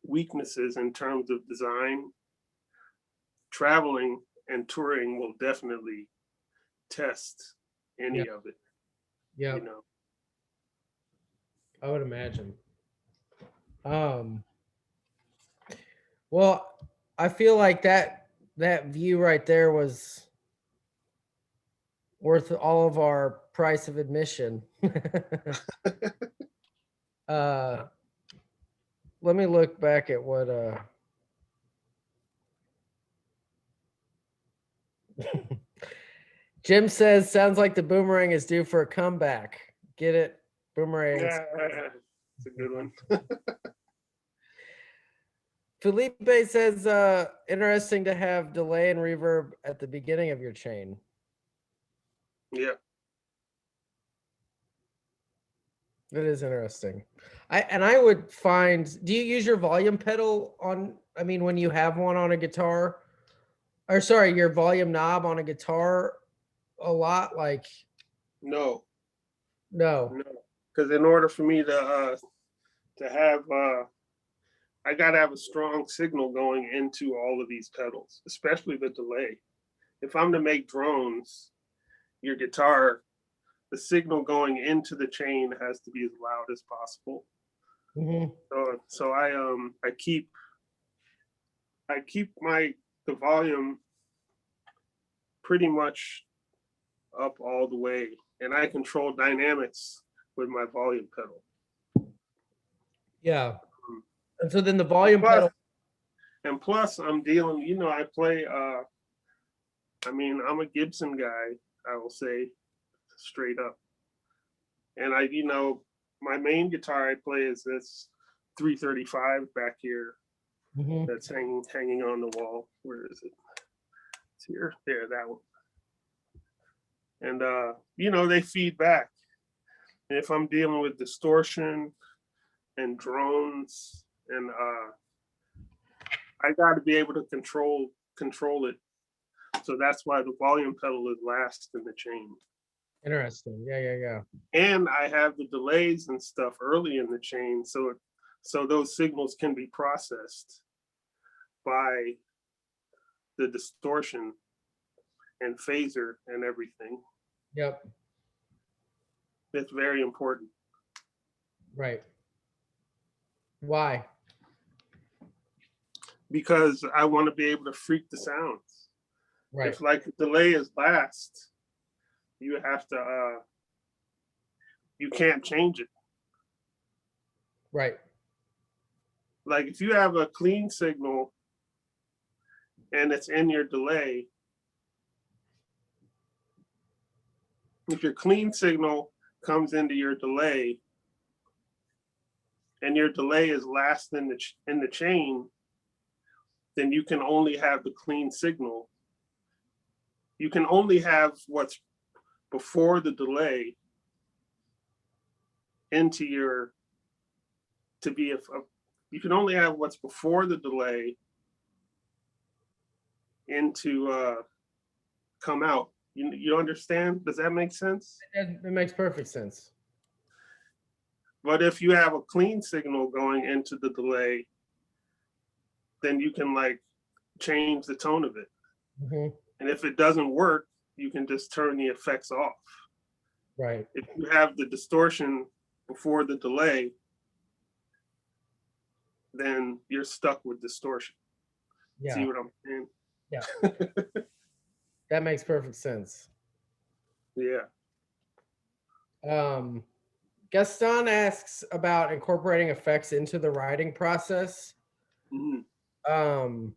weaknesses in terms of design, traveling and touring will definitely test any of it. Yeah. You know. I would imagine. Well, I feel like that view right there was worth all of our price of admission. Let me look back at what Jim says. Sounds like the Boomerang is due for a comeback. Get it? Boomerang. Yeah, it's a good one. Felipe says, interesting to have delay and reverb at the beginning of your chain. Yeah. That is interesting. I would find, do you use your volume pedal on, I mean, when you have one on a guitar, or sorry, your volume knob on a guitar a lot? Like, No, no. no. Because in order for me to have I gotta have a strong signal going into all of these pedals, especially the delay. If I'm to make drones, your guitar, the signal going into the chain has to be as loud as possible. Mm-hmm. So I keep the volume pretty much up all the way, and I control dynamics with my volume pedal. Yeah. Um, And so then the volume plus, pedal. and plus, I'm dealing. I play. I mean, I'm a Gibson guy. I will say straight up. And my main guitar I play is this 335 back here Mm-hmm. that's hanging on the wall. Where is it? It's here. There, that one. And they feed back. And if I'm dealing with distortion and drones, and I got to be able to control it. So that's why the volume pedal is last in the chain. Interesting. Yeah. And I have the delays and stuff early in the chain, so those signals can be processed by the distortion and phaser and everything. Yep. It's very important. Right. Why? Because I want to be able to freak the sounds. Right. If like the delay is last, you have to you can't change it. Right. Like if you have a clean signal and it's in your delay, if your clean signal comes into your delay and your delay is last in the chain, then you can only have the clean signal. You can only have what's before the delay into your to be you can only have what's before the delay into come out. You understand? Does that make sense? It makes perfect sense. But if you have a clean signal going into the delay, then you can like change the tone of it. Mm-hmm. And if it doesn't work, you can just turn the effects off. Right. If you have the distortion before the delay, then you're stuck with distortion. Yeah. See what I'm saying? Yeah. That makes perfect sense. Yeah. Gaston asks about incorporating effects into the writing process. Mm-hmm.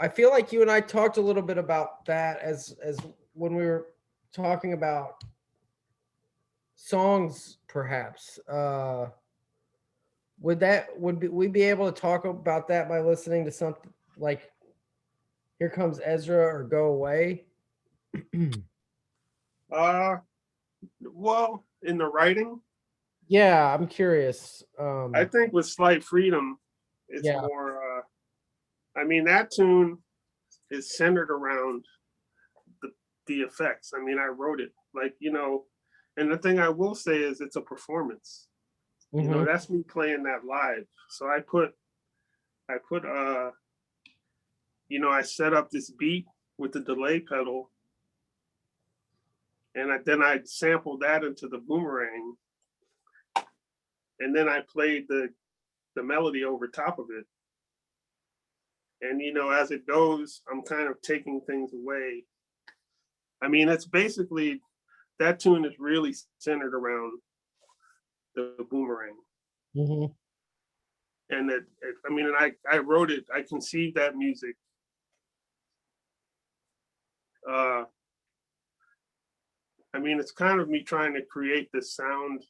I feel like you and I talked a little bit about that as when we were talking about songs, perhaps. Would we be able to talk about that by listening to something like Here Comes Ezra or Go Away? Well, in the writing, Yeah, I'm curious. I think with Slight Freedom, it's Yeah. more. I mean, that tune is centered around the effects. I mean, I wrote it like and the thing I will say is it's a performance. Mhm. That's me playing that live. So I put I set up this beat with the delay pedal, and then I sampled that into the boomerang, and then I played the melody over top of it. And as it goes, I'm kind of taking things away. I mean, it's basically that tune is really centered around the boomerang. Mhm. And I wrote it, I conceived that music. I mean, it's kind of me trying to create this sound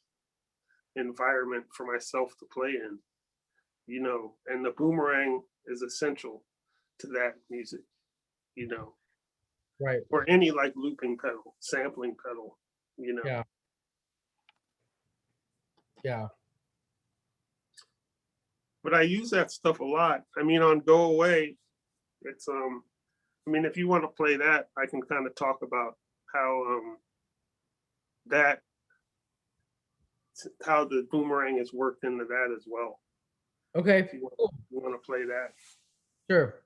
environment for myself to play in. you know, and the boomerang is essential to that music, you know, Right. or any like looping pedal, sampling pedal, you know. Yeah. Yeah. But I use that stuff a lot. I mean, on Go Away, it's I mean, if you want to play that, I can kind of talk about how that how the boomerang is worked into that as well. Okay. If Cool. you want to play that. Sure.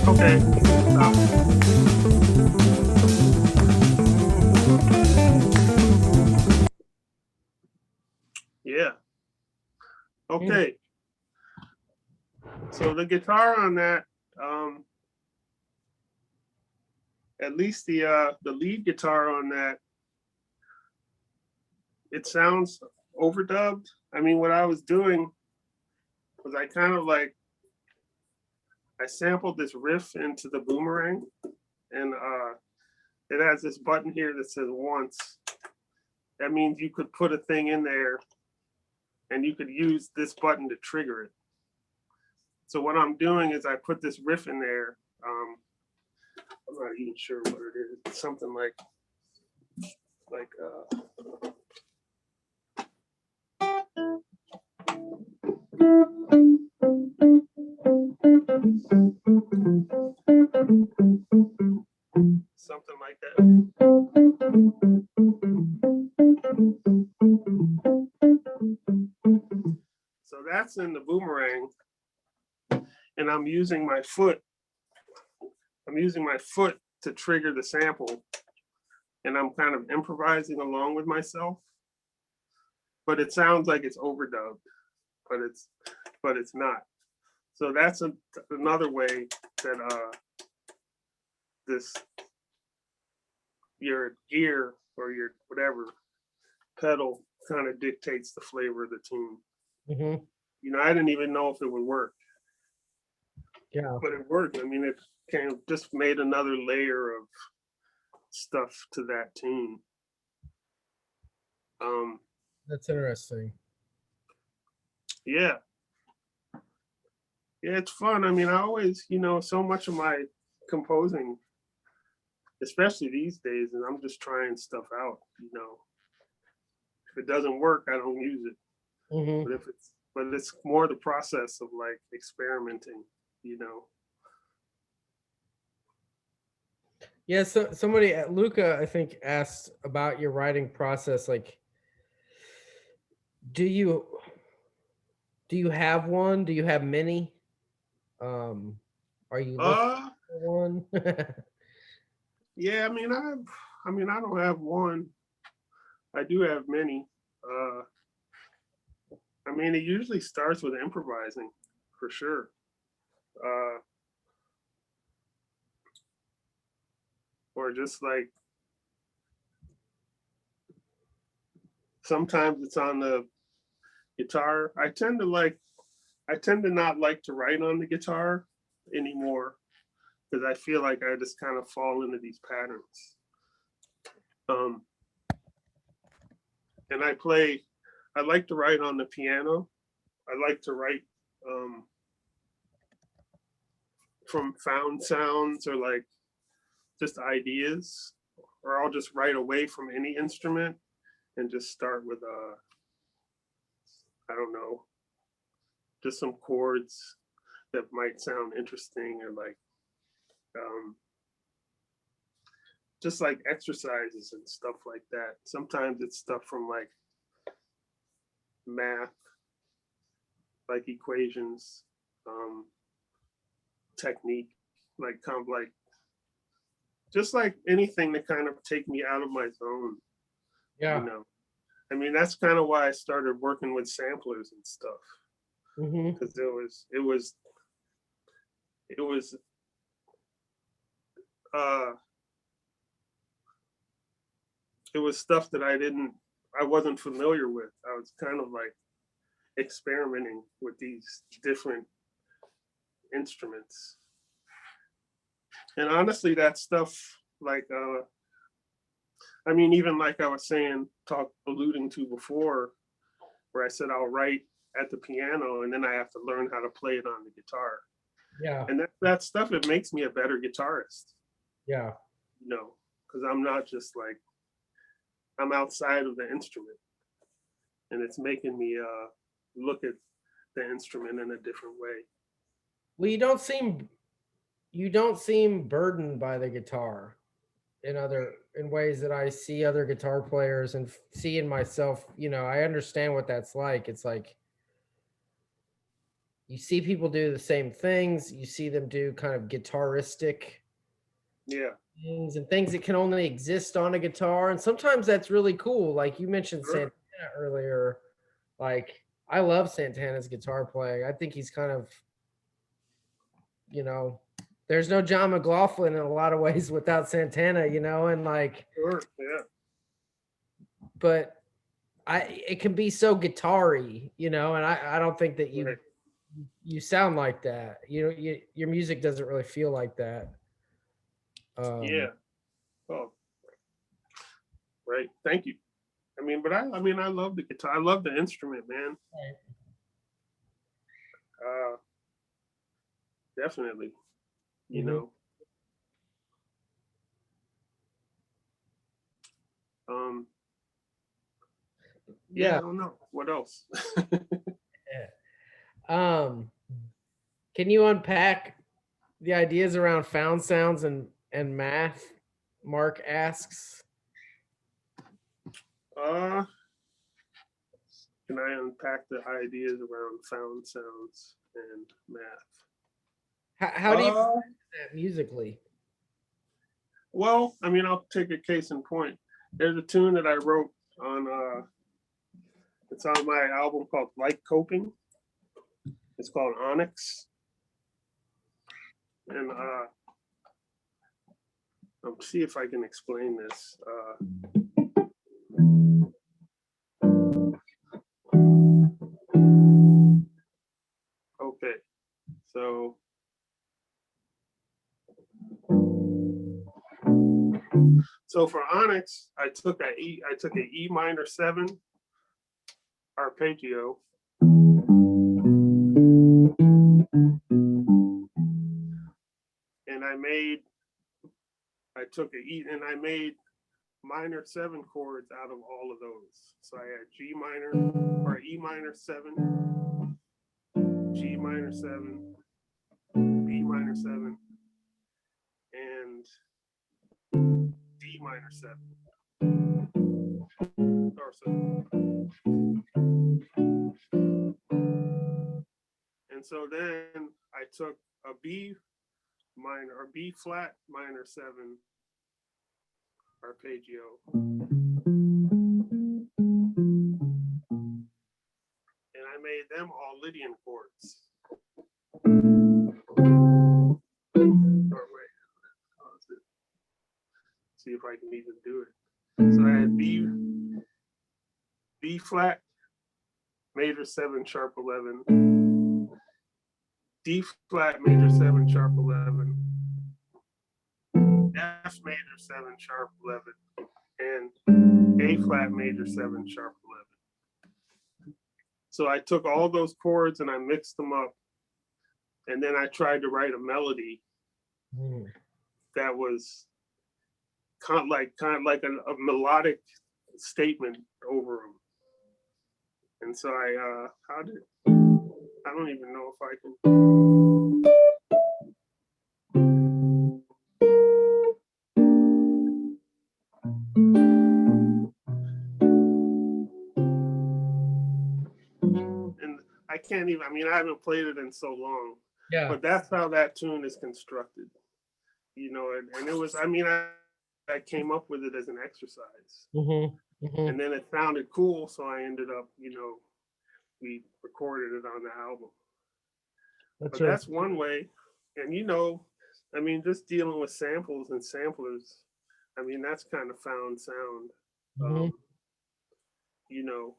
Okay. Stop. Yeah. Okay. So the guitar on that, at least the lead guitar on that, it sounds overdubbed. I mean, what I was doing was I kind of like I sampled this riff into the boomerang, and it has this button here that says once. That means you could put a thing in there, and you could use this button to trigger it. So what I'm doing is I put this riff in there. I'm not even sure what it is. It's something like something like that. So that's in the boomerang, and I'm using my foot. I'm using my foot to trigger the sample, and I'm kind of improvising along with myself. But it sounds like it's overdubbed, but it's not. So that's another way that this your gear or your whatever pedal kind of dictates the flavor of the tune. Mm-hmm. You know, I didn't even know if it would work, Yeah. but it worked. I mean, it kind of just made another layer of stuff to that tune. That's interesting. Yeah. Yeah, it's fun. I mean, I always, you know, so much of my composing, especially these days, and I'm just trying stuff out, you know. If it doesn't work, I don't use it. Mm-hmm. But it's more the process of like experimenting, you know. Yeah, so somebody at Luca, I think, asked about your writing process. Like, do you have one? Do you have many? Are you looking Uh, for one? yeah, I mean, I don't have one. I do have many. Uh, I mean, it usually starts with improvising, for sure. Uh, or just like sometimes it's on the guitar. I tend to not like to write on the guitar anymore because I feel like I just kind of fall into these patterns. Um, and I like to write on the piano. I like to write um, from found sounds or like just ideas, or I'll just write away from any instrument and just start with I don't know, just some chords that might sound interesting or like um, just like exercises and stuff like that. Sometimes it's stuff from like math, like equations, um, technique, like kind of like just like anything to kind of take me out of my zone, you Yeah. know. I mean, that's kind of why I started working with samplers and stuff Mm-hmm. because it was uh it was stuff that I wasn't familiar with. I was kind of like experimenting with these different instruments. And honestly, that stuff, like, I mean, even like I was saying, alluding to before, where I said I'll write at the piano and then I have to learn how to play it on the guitar. Yeah. And that stuff, it makes me a better guitarist, Yeah. you know, because I'm not just like, I'm outside of the instrument and it's making me look at the instrument in a different way. Well, you don't seem burdened by the guitar in ways that I see other guitar players and see in myself. I understand what that's like. It's like you see people do the same things. You see them do kind of guitaristic Yeah, things and things that can only exist on a guitar. And sometimes that's really cool. Like you mentioned sure. Santana earlier. Like I love Santana's guitar playing. I think he's kind of, you know, there's no John McLaughlin in a lot of ways without Santana, and like, Sure. Yeah. but it can be so guitar-y, and I don't think that you Right. you sound like that. Your music doesn't really feel like that. Um, Yeah. Oh, right. Thank you. I mean, I love the guitar. I love the instrument, man. Uh, definitely. You mhm. know. Um, yeah. Yeah. I don't know what else. Um, can you unpack the ideas around found sounds and math? Mark asks. uh, can I unpack the ideas around found sounds and math? How do you Uh, that musically? well, I mean, I'll take a case in point. There's a tune that I wrote on. It's on my album called Like Coping. It's called Onyx, and I'll see if I can explain this. Okay, so for Onyx, I took a E minor 7 arpeggio, and I took a E and I made minor 7 chords out of all of those. So I had G minor or E minor 7, G minor 7, B minor 7, and D minor 7. Or so. And so then I took a B minor, or B flat minor 7 arpeggio. And I made them all Lydian chords. See if I can even do it. So I had B flat, major 7, sharp 11, D flat, major 7, sharp 11, F major 7, sharp 11, and A flat major 7, sharp 11. So I took all those chords and I mixed them up, and then I tried to write a melody that was kind of like a melodic statement over them. And so I don't even know if I can. And I can't even, I mean, I haven't played it in so long. Yeah. But that's how that tune is constructed. You know, and it was, I mean, I came up with it as an exercise. And then it sounded cool, so I ended up, you know, we recorded it on the album. That's one way. And, you know, I mean, just dealing with samples and samplers, I mean, that's kind of found sound. You know,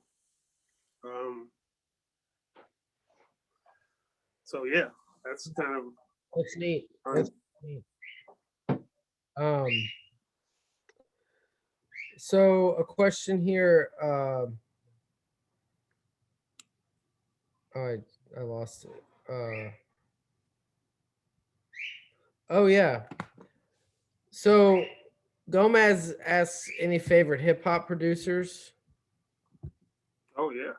so yeah, that's kind of. That's neat. That's neat. So a question here. I lost it. Oh yeah. So Gomez asks, any favorite hip hop producers? Oh yeah.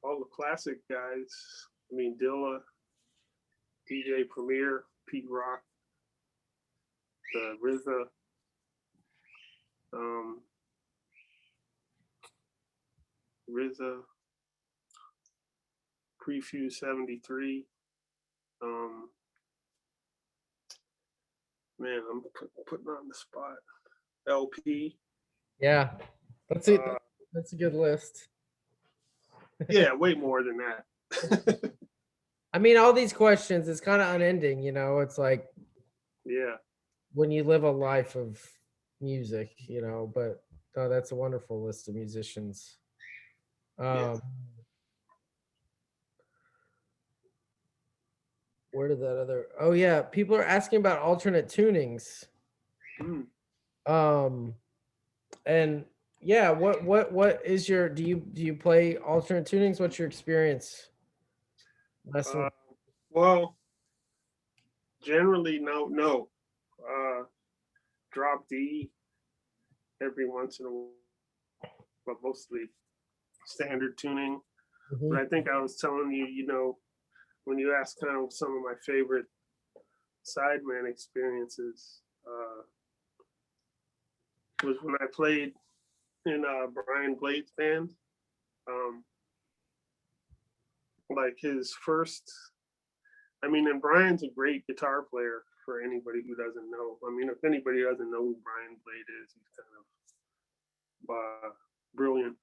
All the classic guys. I mean, Dilla, DJ Premier, Pete Rock, RZA, Prefuse 73. Man, I'm putting on the spot. LP. Yeah, that's it. That's a good list. Yeah, way more than that. I mean, all these questions, it's kind of unending, you know. It's like, yeah, when you live a life of music, you know. But that's a wonderful list of musicians. Yeah. Where did that other? Oh yeah, people are asking about alternate tunings. And yeah, what is your? Do you play alternate tunings? What's your experience? Well, generally no. Drop D every once in a while, but mostly standard tuning. But I think I was telling you, you know, when you asked kind of some of my favorite sideman experiences, was when I played in Brian Blade's band. Like his first, I mean, and Brian's a great guitar player for anybody who doesn't know. I mean, if anybody doesn't know who Brian Blade is, he's kind of brilliant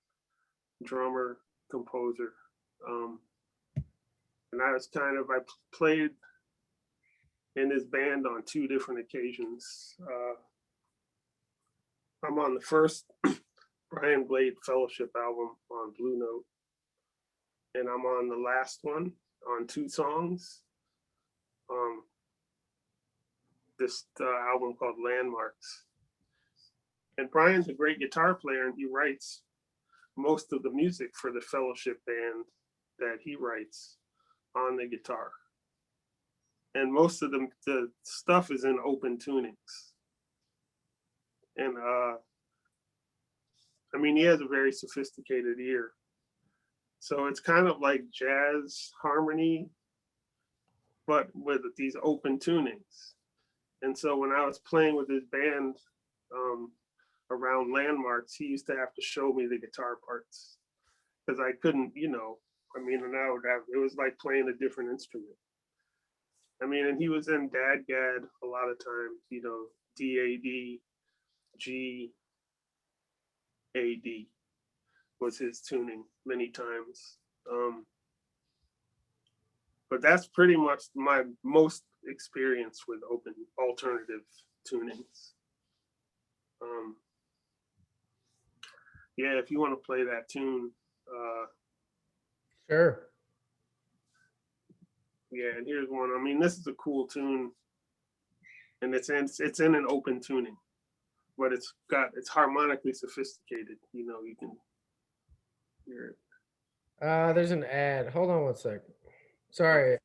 drummer, composer. And I played in his band on 2 different occasions. I'm on the first Brian Blade Fellowship album on Blue Note, and I'm on the last one on 2 songs. This album called Landmarks. And Brian's a great guitar player, and he writes most of the music for the Fellowship band that he writes on the guitar. And most of the stuff is in open tunings. And I mean, he has a very sophisticated ear. So it's kind of like jazz harmony, but with these open tunings. And so when I was playing with his band around Landmarks, he used to have to show me the guitar parts because I couldn't, you know, I mean, and I would have, it was like playing a different instrument. I mean, and he was in Dadgad a lot of times, you know, DAD, GAD was his tuning many times. But that's pretty much my most experience with open alternative tunings. Yeah, if you want to play that tune, Sure. yeah, and here's one. I mean, this is a cool tune, and it's in an open tuning, but it's harmonically sophisticated. You know, you can hear it. There's an ad. Hold on one sec. Sorry.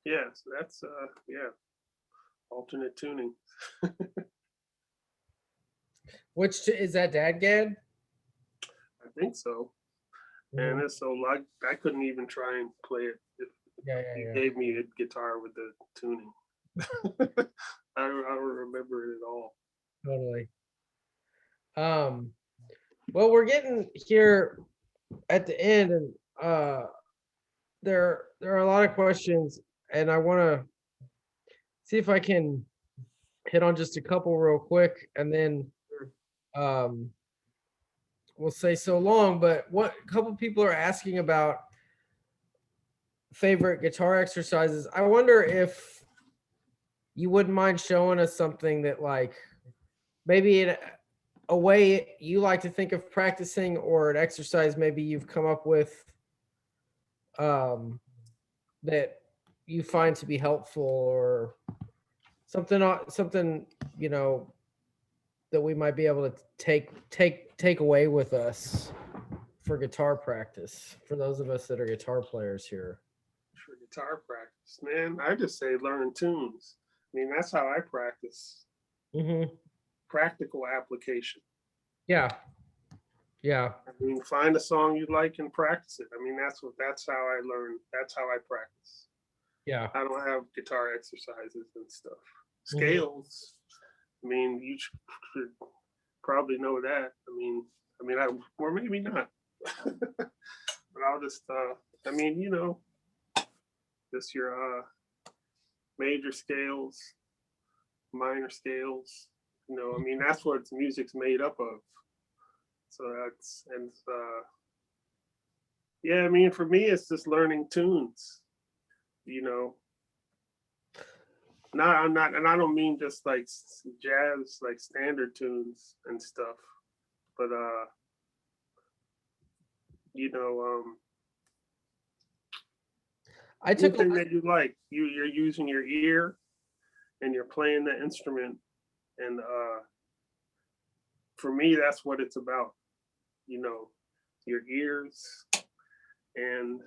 Yeah, so that's yeah, alternate tuning. Which is that Dadgad? I think so. And it's so like I couldn't even try and play it if you gave me a guitar with the tuning. I don't remember it at all. Totally. Well, we're getting here at the end, and there are a lot of questions, and I want to see if I can hit on just a couple real quick, and then we'll say so long. But what a couple people are asking about favorite guitar exercises. I wonder if you wouldn't mind showing us something that, like, maybe in a way you like to think of practicing, or an exercise maybe you've come up with that you find to be helpful, or something you know that we might be able to take away with us for guitar practice, for those of us that are guitar players here. For guitar practice, man, I just say learn tunes. I mean, that's how I practice. Practical application. Yeah. I mean, find a song you like and practice it. I mean, that's how I learn. That's how I practice. Yeah. I don't have guitar exercises and stuff. Scales. I mean, you should probably know that. I mean, or maybe not. But I'll just, I mean, you know, just your major scales, minor scales. You know, I mean, that's what music's made up of. So that's, and yeah, I mean, for me, it's just learning tunes, you know. No, I'm not, and I don't mean just like jazz, like standard tunes and stuff, but you know, I took anything that you like, you're using your ear and you're playing the instrument, and for me, that's what it's about. You know, your ears and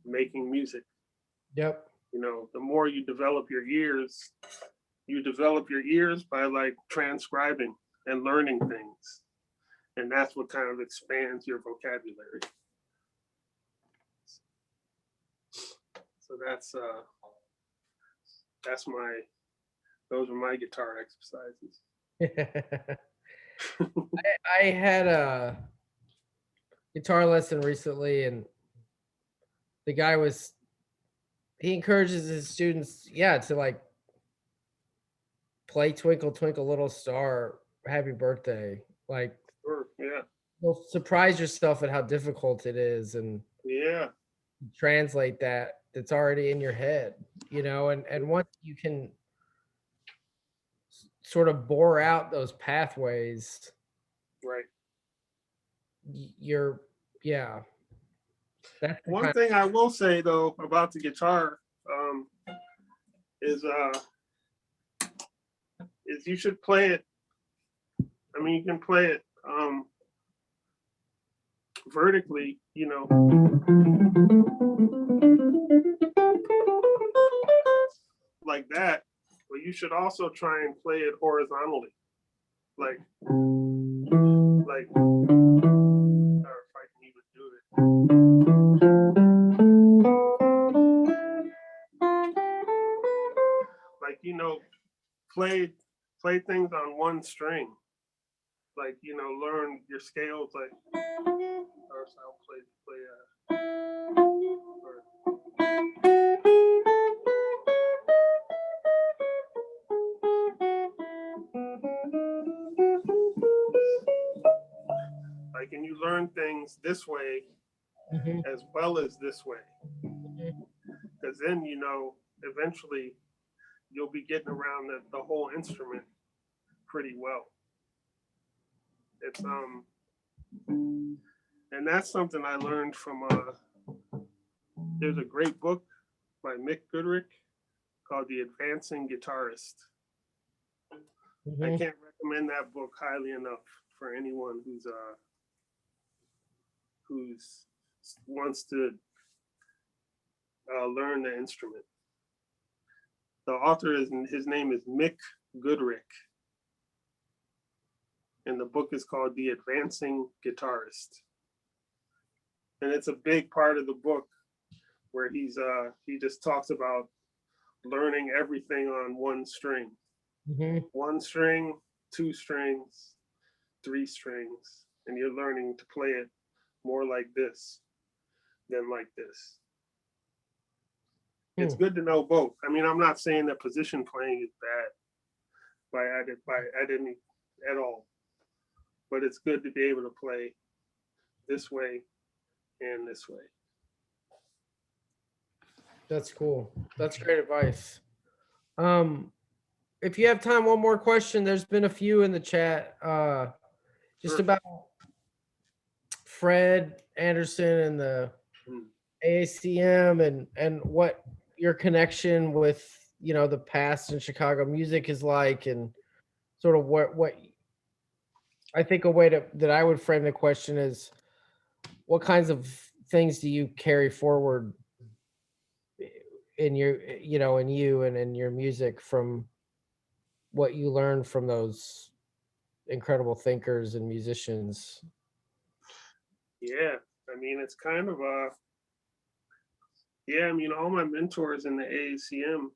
making music. Yep. You know, the more you develop your ears by like transcribing and learning things, and that's what kind of expands your vocabulary. So that's my those are my guitar exercises. I had a guitar lesson recently, and the guy he encourages his students, yeah, to like play Twinkle Twinkle Little Star, Happy Birthday. Like, Sure, yeah, you'll surprise yourself at how difficult it is, and yeah, translate that's already in your head, and once you can sort of bore out those pathways, right. you're, yeah, that's the One kind thing I will say though about the guitar um, is you should play it. I mean, you can play it vertically, you know, like that, but you should also try and play it horizontally, like, or if I can even do it, like, you know, play things on one string, like, you know, learn your scales, like, or I'll play like, and you learn things this way Mhm. as well as this way, Mhm. because then, you know, eventually you'll be getting around the whole instrument pretty well. It's and that's something I learned from there's a great book by Mick Goodrick called The Advancing Guitarist. I Mhm. can't recommend that book highly enough for anyone who's wants to learn the instrument. The author his name is Mick Goodrick, and the book is called The Advancing Guitarist. And it's a big part of the book where he just talks about learning everything on one string. Mhm. One string, two strings, three strings, and you're learning to play it more like this than like this. It's Hmm. good to know both. I mean, I'm not saying that position playing is bad by any at all, but it's good to be able to play this way and this way. That's cool. That's great advice. Um, if you have time, one more question. There's been a few in the chat, just Sure. about Fred Anderson and the Mm. AACM, and what your connection with, the past in Chicago music is like, and sort of what I think a way that I would frame the question is, what kinds of things do you carry forward in your, in you and in your music from what you learned from those incredible thinkers and musicians? Yeah, I mean, it's kind of yeah, I mean, all my mentors in the AACM,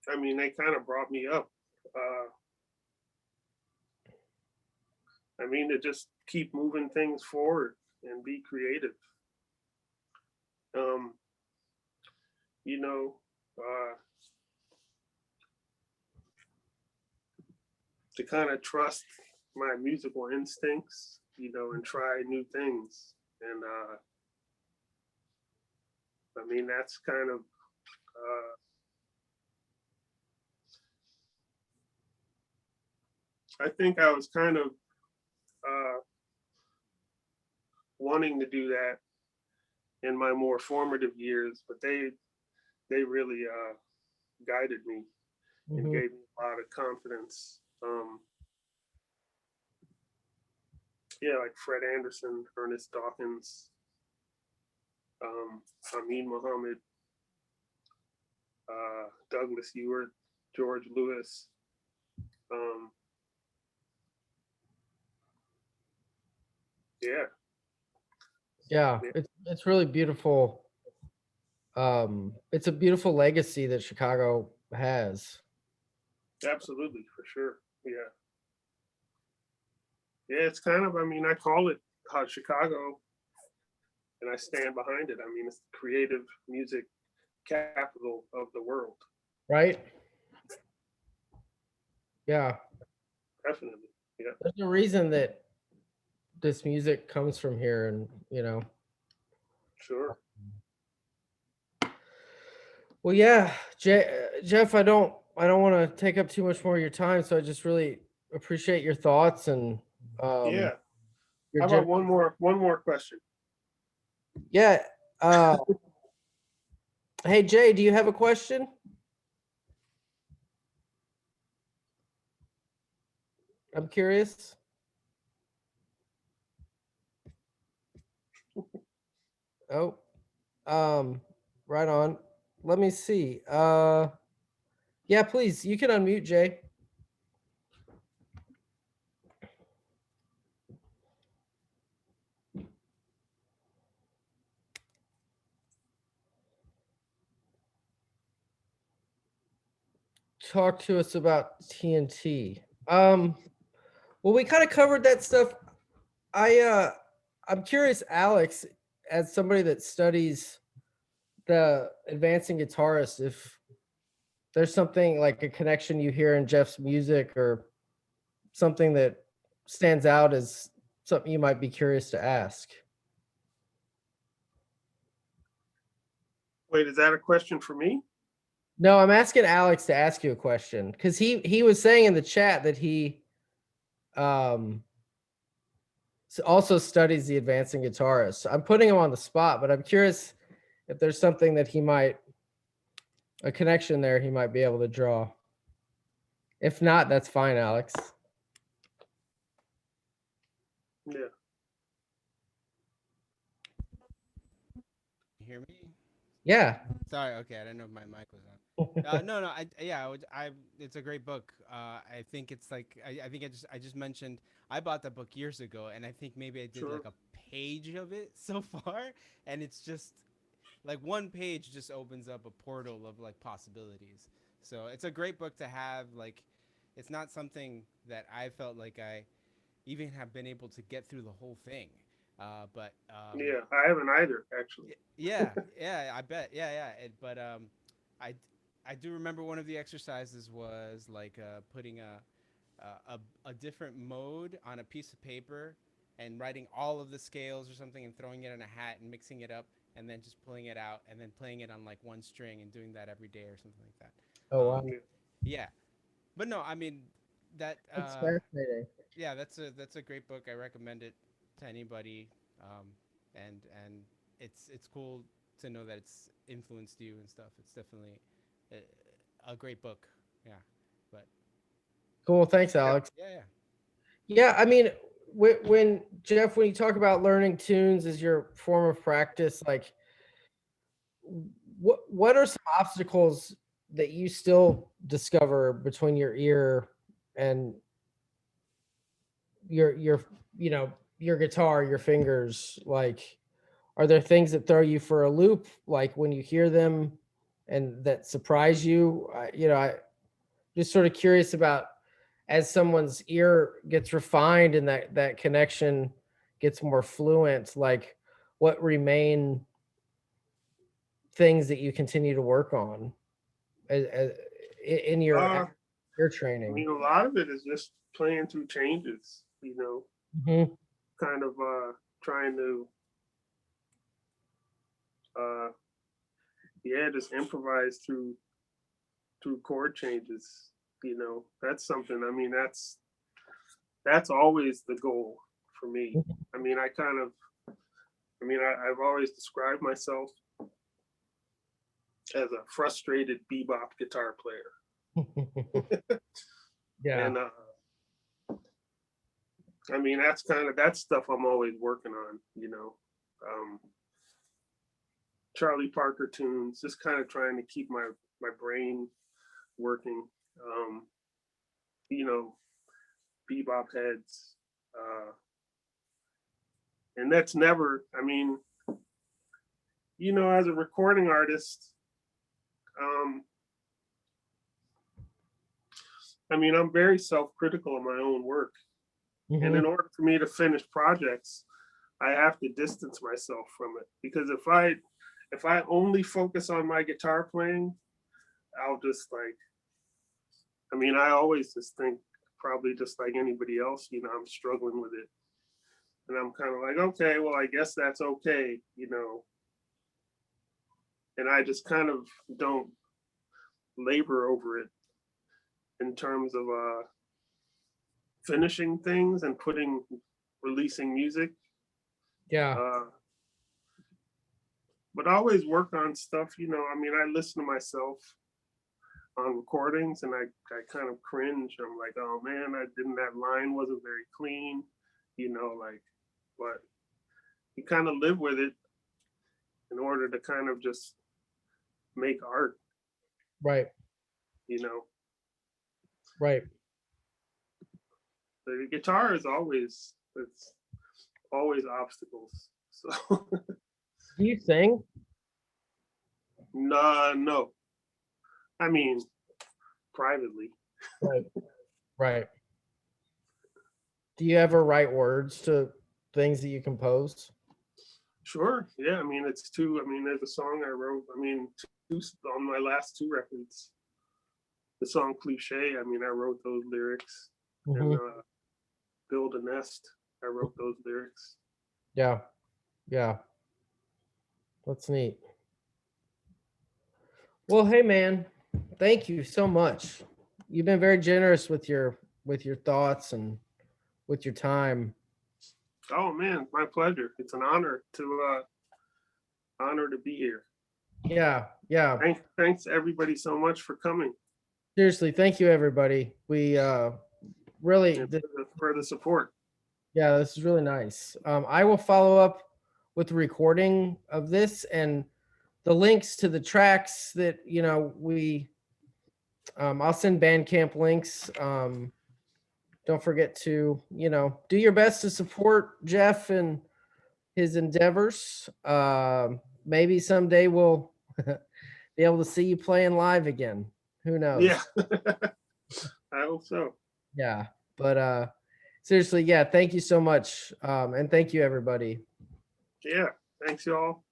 I mean, they kind of brought me up. I mean, to just keep moving things forward and be creative. Um, you know, to kind of trust my musical instincts, you know, and try new things. And I mean, that's kind of I think I was kind of wanting to do that in my more formative years, but they really guided me and Mm-hmm. gave me a lot of confidence. Yeah, like Fred Anderson, Ernest Dawkins, Amin Muhammad, Douglas Ewart, George Lewis. Um, yeah, Yeah, yeah, it's really beautiful. It's a beautiful legacy that Chicago has. absolutely, for sure. Yeah, yeah. It's kind of, I mean, I call it Chicago, and I stand behind it. I mean, it's the creative music capital of the world. Right? Yeah. Definitely. Yeah. There's a reason that this music comes from here, and Sure. well, yeah, Jeff, I don't want to take up too much more of your time, so I just really appreciate your thoughts and um Yeah. your How about gen- one more question? yeah. Uh, hey Jay, do you have a question? I'm curious. Oh, um, right on. Let me see. Yeah, please, you can unmute Jay. Talk to us about TNT. Well, we kind of covered that stuff. I'm curious, Alex, as somebody that studies the advancing guitarist, if there's something like a connection you hear in Jeff's music or something that stands out as something you might be curious to ask. Wait, is that a question for me? No, I'm asking Alex to ask you a question because he was saying in the chat that he um also studies the advancing guitarist. I'm putting him on the spot, but I'm curious if there's something that a connection there he might be able to draw. If not, that's fine, Alex. Yeah. You hear me? Yeah. Sorry. Okay, I didn't know if my mic was on. No, no. It's a great book. I think it's like I think I just mentioned I bought that book years ago, and I think maybe I did Sure. like a page of it so far, and it's just like one page just opens up a portal of like possibilities. So it's a great book to have. Like, it's not something that I felt like I even have been able to get through the whole thing. But Yeah. I haven't either, actually. yeah, yeah, I bet. Yeah, yeah. But I I do remember one of the exercises was like putting a different mode on a piece of paper and writing all of the scales or something and throwing it in a hat and mixing it up and then just pulling it out and then playing it on like one string and doing that every day or something like that. Oh wow. Yeah. Yeah, but no, I mean that. That's fascinating. Yeah, that's a great book. I recommend it to anybody. Um, and it's cool to know that it's influenced you and stuff. It's definitely a great book. Yeah, but Cool. Thanks, Yeah. Alex. yeah, yeah. Yeah, I mean, when Jeff, when you talk about learning tunes as your form of practice, like what are some obstacles that you still discover between your ear and your your guitar, your fingers? Like, are there things that throw you for a loop, like when you hear them, and that surprise you? I just sort of curious about as someone's ear gets refined and that connection gets more fluent, like what remain things that you continue to work on in Uh, your I training. mean, a lot of it is just playing through changes, Mhm. kind of trying to uh, yeah, just improvise through chord changes. You know, that's something. I mean, that's always the goal for me. I mean, I've always described myself as a frustrated bebop guitar player. Yeah. And I mean, that's stuff I'm always working on, you know. Charlie Parker tunes, just kind of trying to keep my brain working. You know, bebop heads. And that's never, I mean, you know, as a recording artist, I mean, I'm very self-critical of my own work. And in order for me to finish projects, I have to distance myself from it, because if I only focus on my guitar playing, I'll just like, I mean, I always just think, probably just like anybody else, you know, I'm struggling with it. And I'm kind of like, okay, well, I guess that's okay, you know. And I just kind of don't labor over it in terms of finishing things and releasing music. Yeah. But I always work on stuff, you know. I mean, I listen to myself on recordings and I kind of cringe. I'm like, oh man, that line wasn't very clean, you know, like, but you kind of live with it in order to kind of just make art, Right. you know. Right. The guitar is always, it's always obstacles. So Do you sing? no. I mean, privately. Right. Right. Do you ever write words to things that you compose? Sure. Yeah. I mean, there's a song I wrote. I mean, on my last two records. The song Cliche, I mean, I wrote those lyrics. And Build a Nest, I wrote those lyrics. Yeah. Yeah. That's neat. Well, hey man, thank you so much. You've been very generous with your thoughts and with your time. Oh man, my pleasure. It's an honor to be here. Yeah. Yeah. Thanks everybody so much for coming. Seriously, thank you everybody. We really And for the support. yeah, this is really nice. I will follow up with the recording of this and the links to the tracks that, you know, I'll send Bandcamp links. Don't forget to, you know, do your best to support Jeff and his endeavors. Maybe someday we'll be able to see you playing live again. Who knows? Yeah. I hope so. Yeah. But seriously, yeah, thank you so much. And thank you everybody. Yeah. Thanks y'all.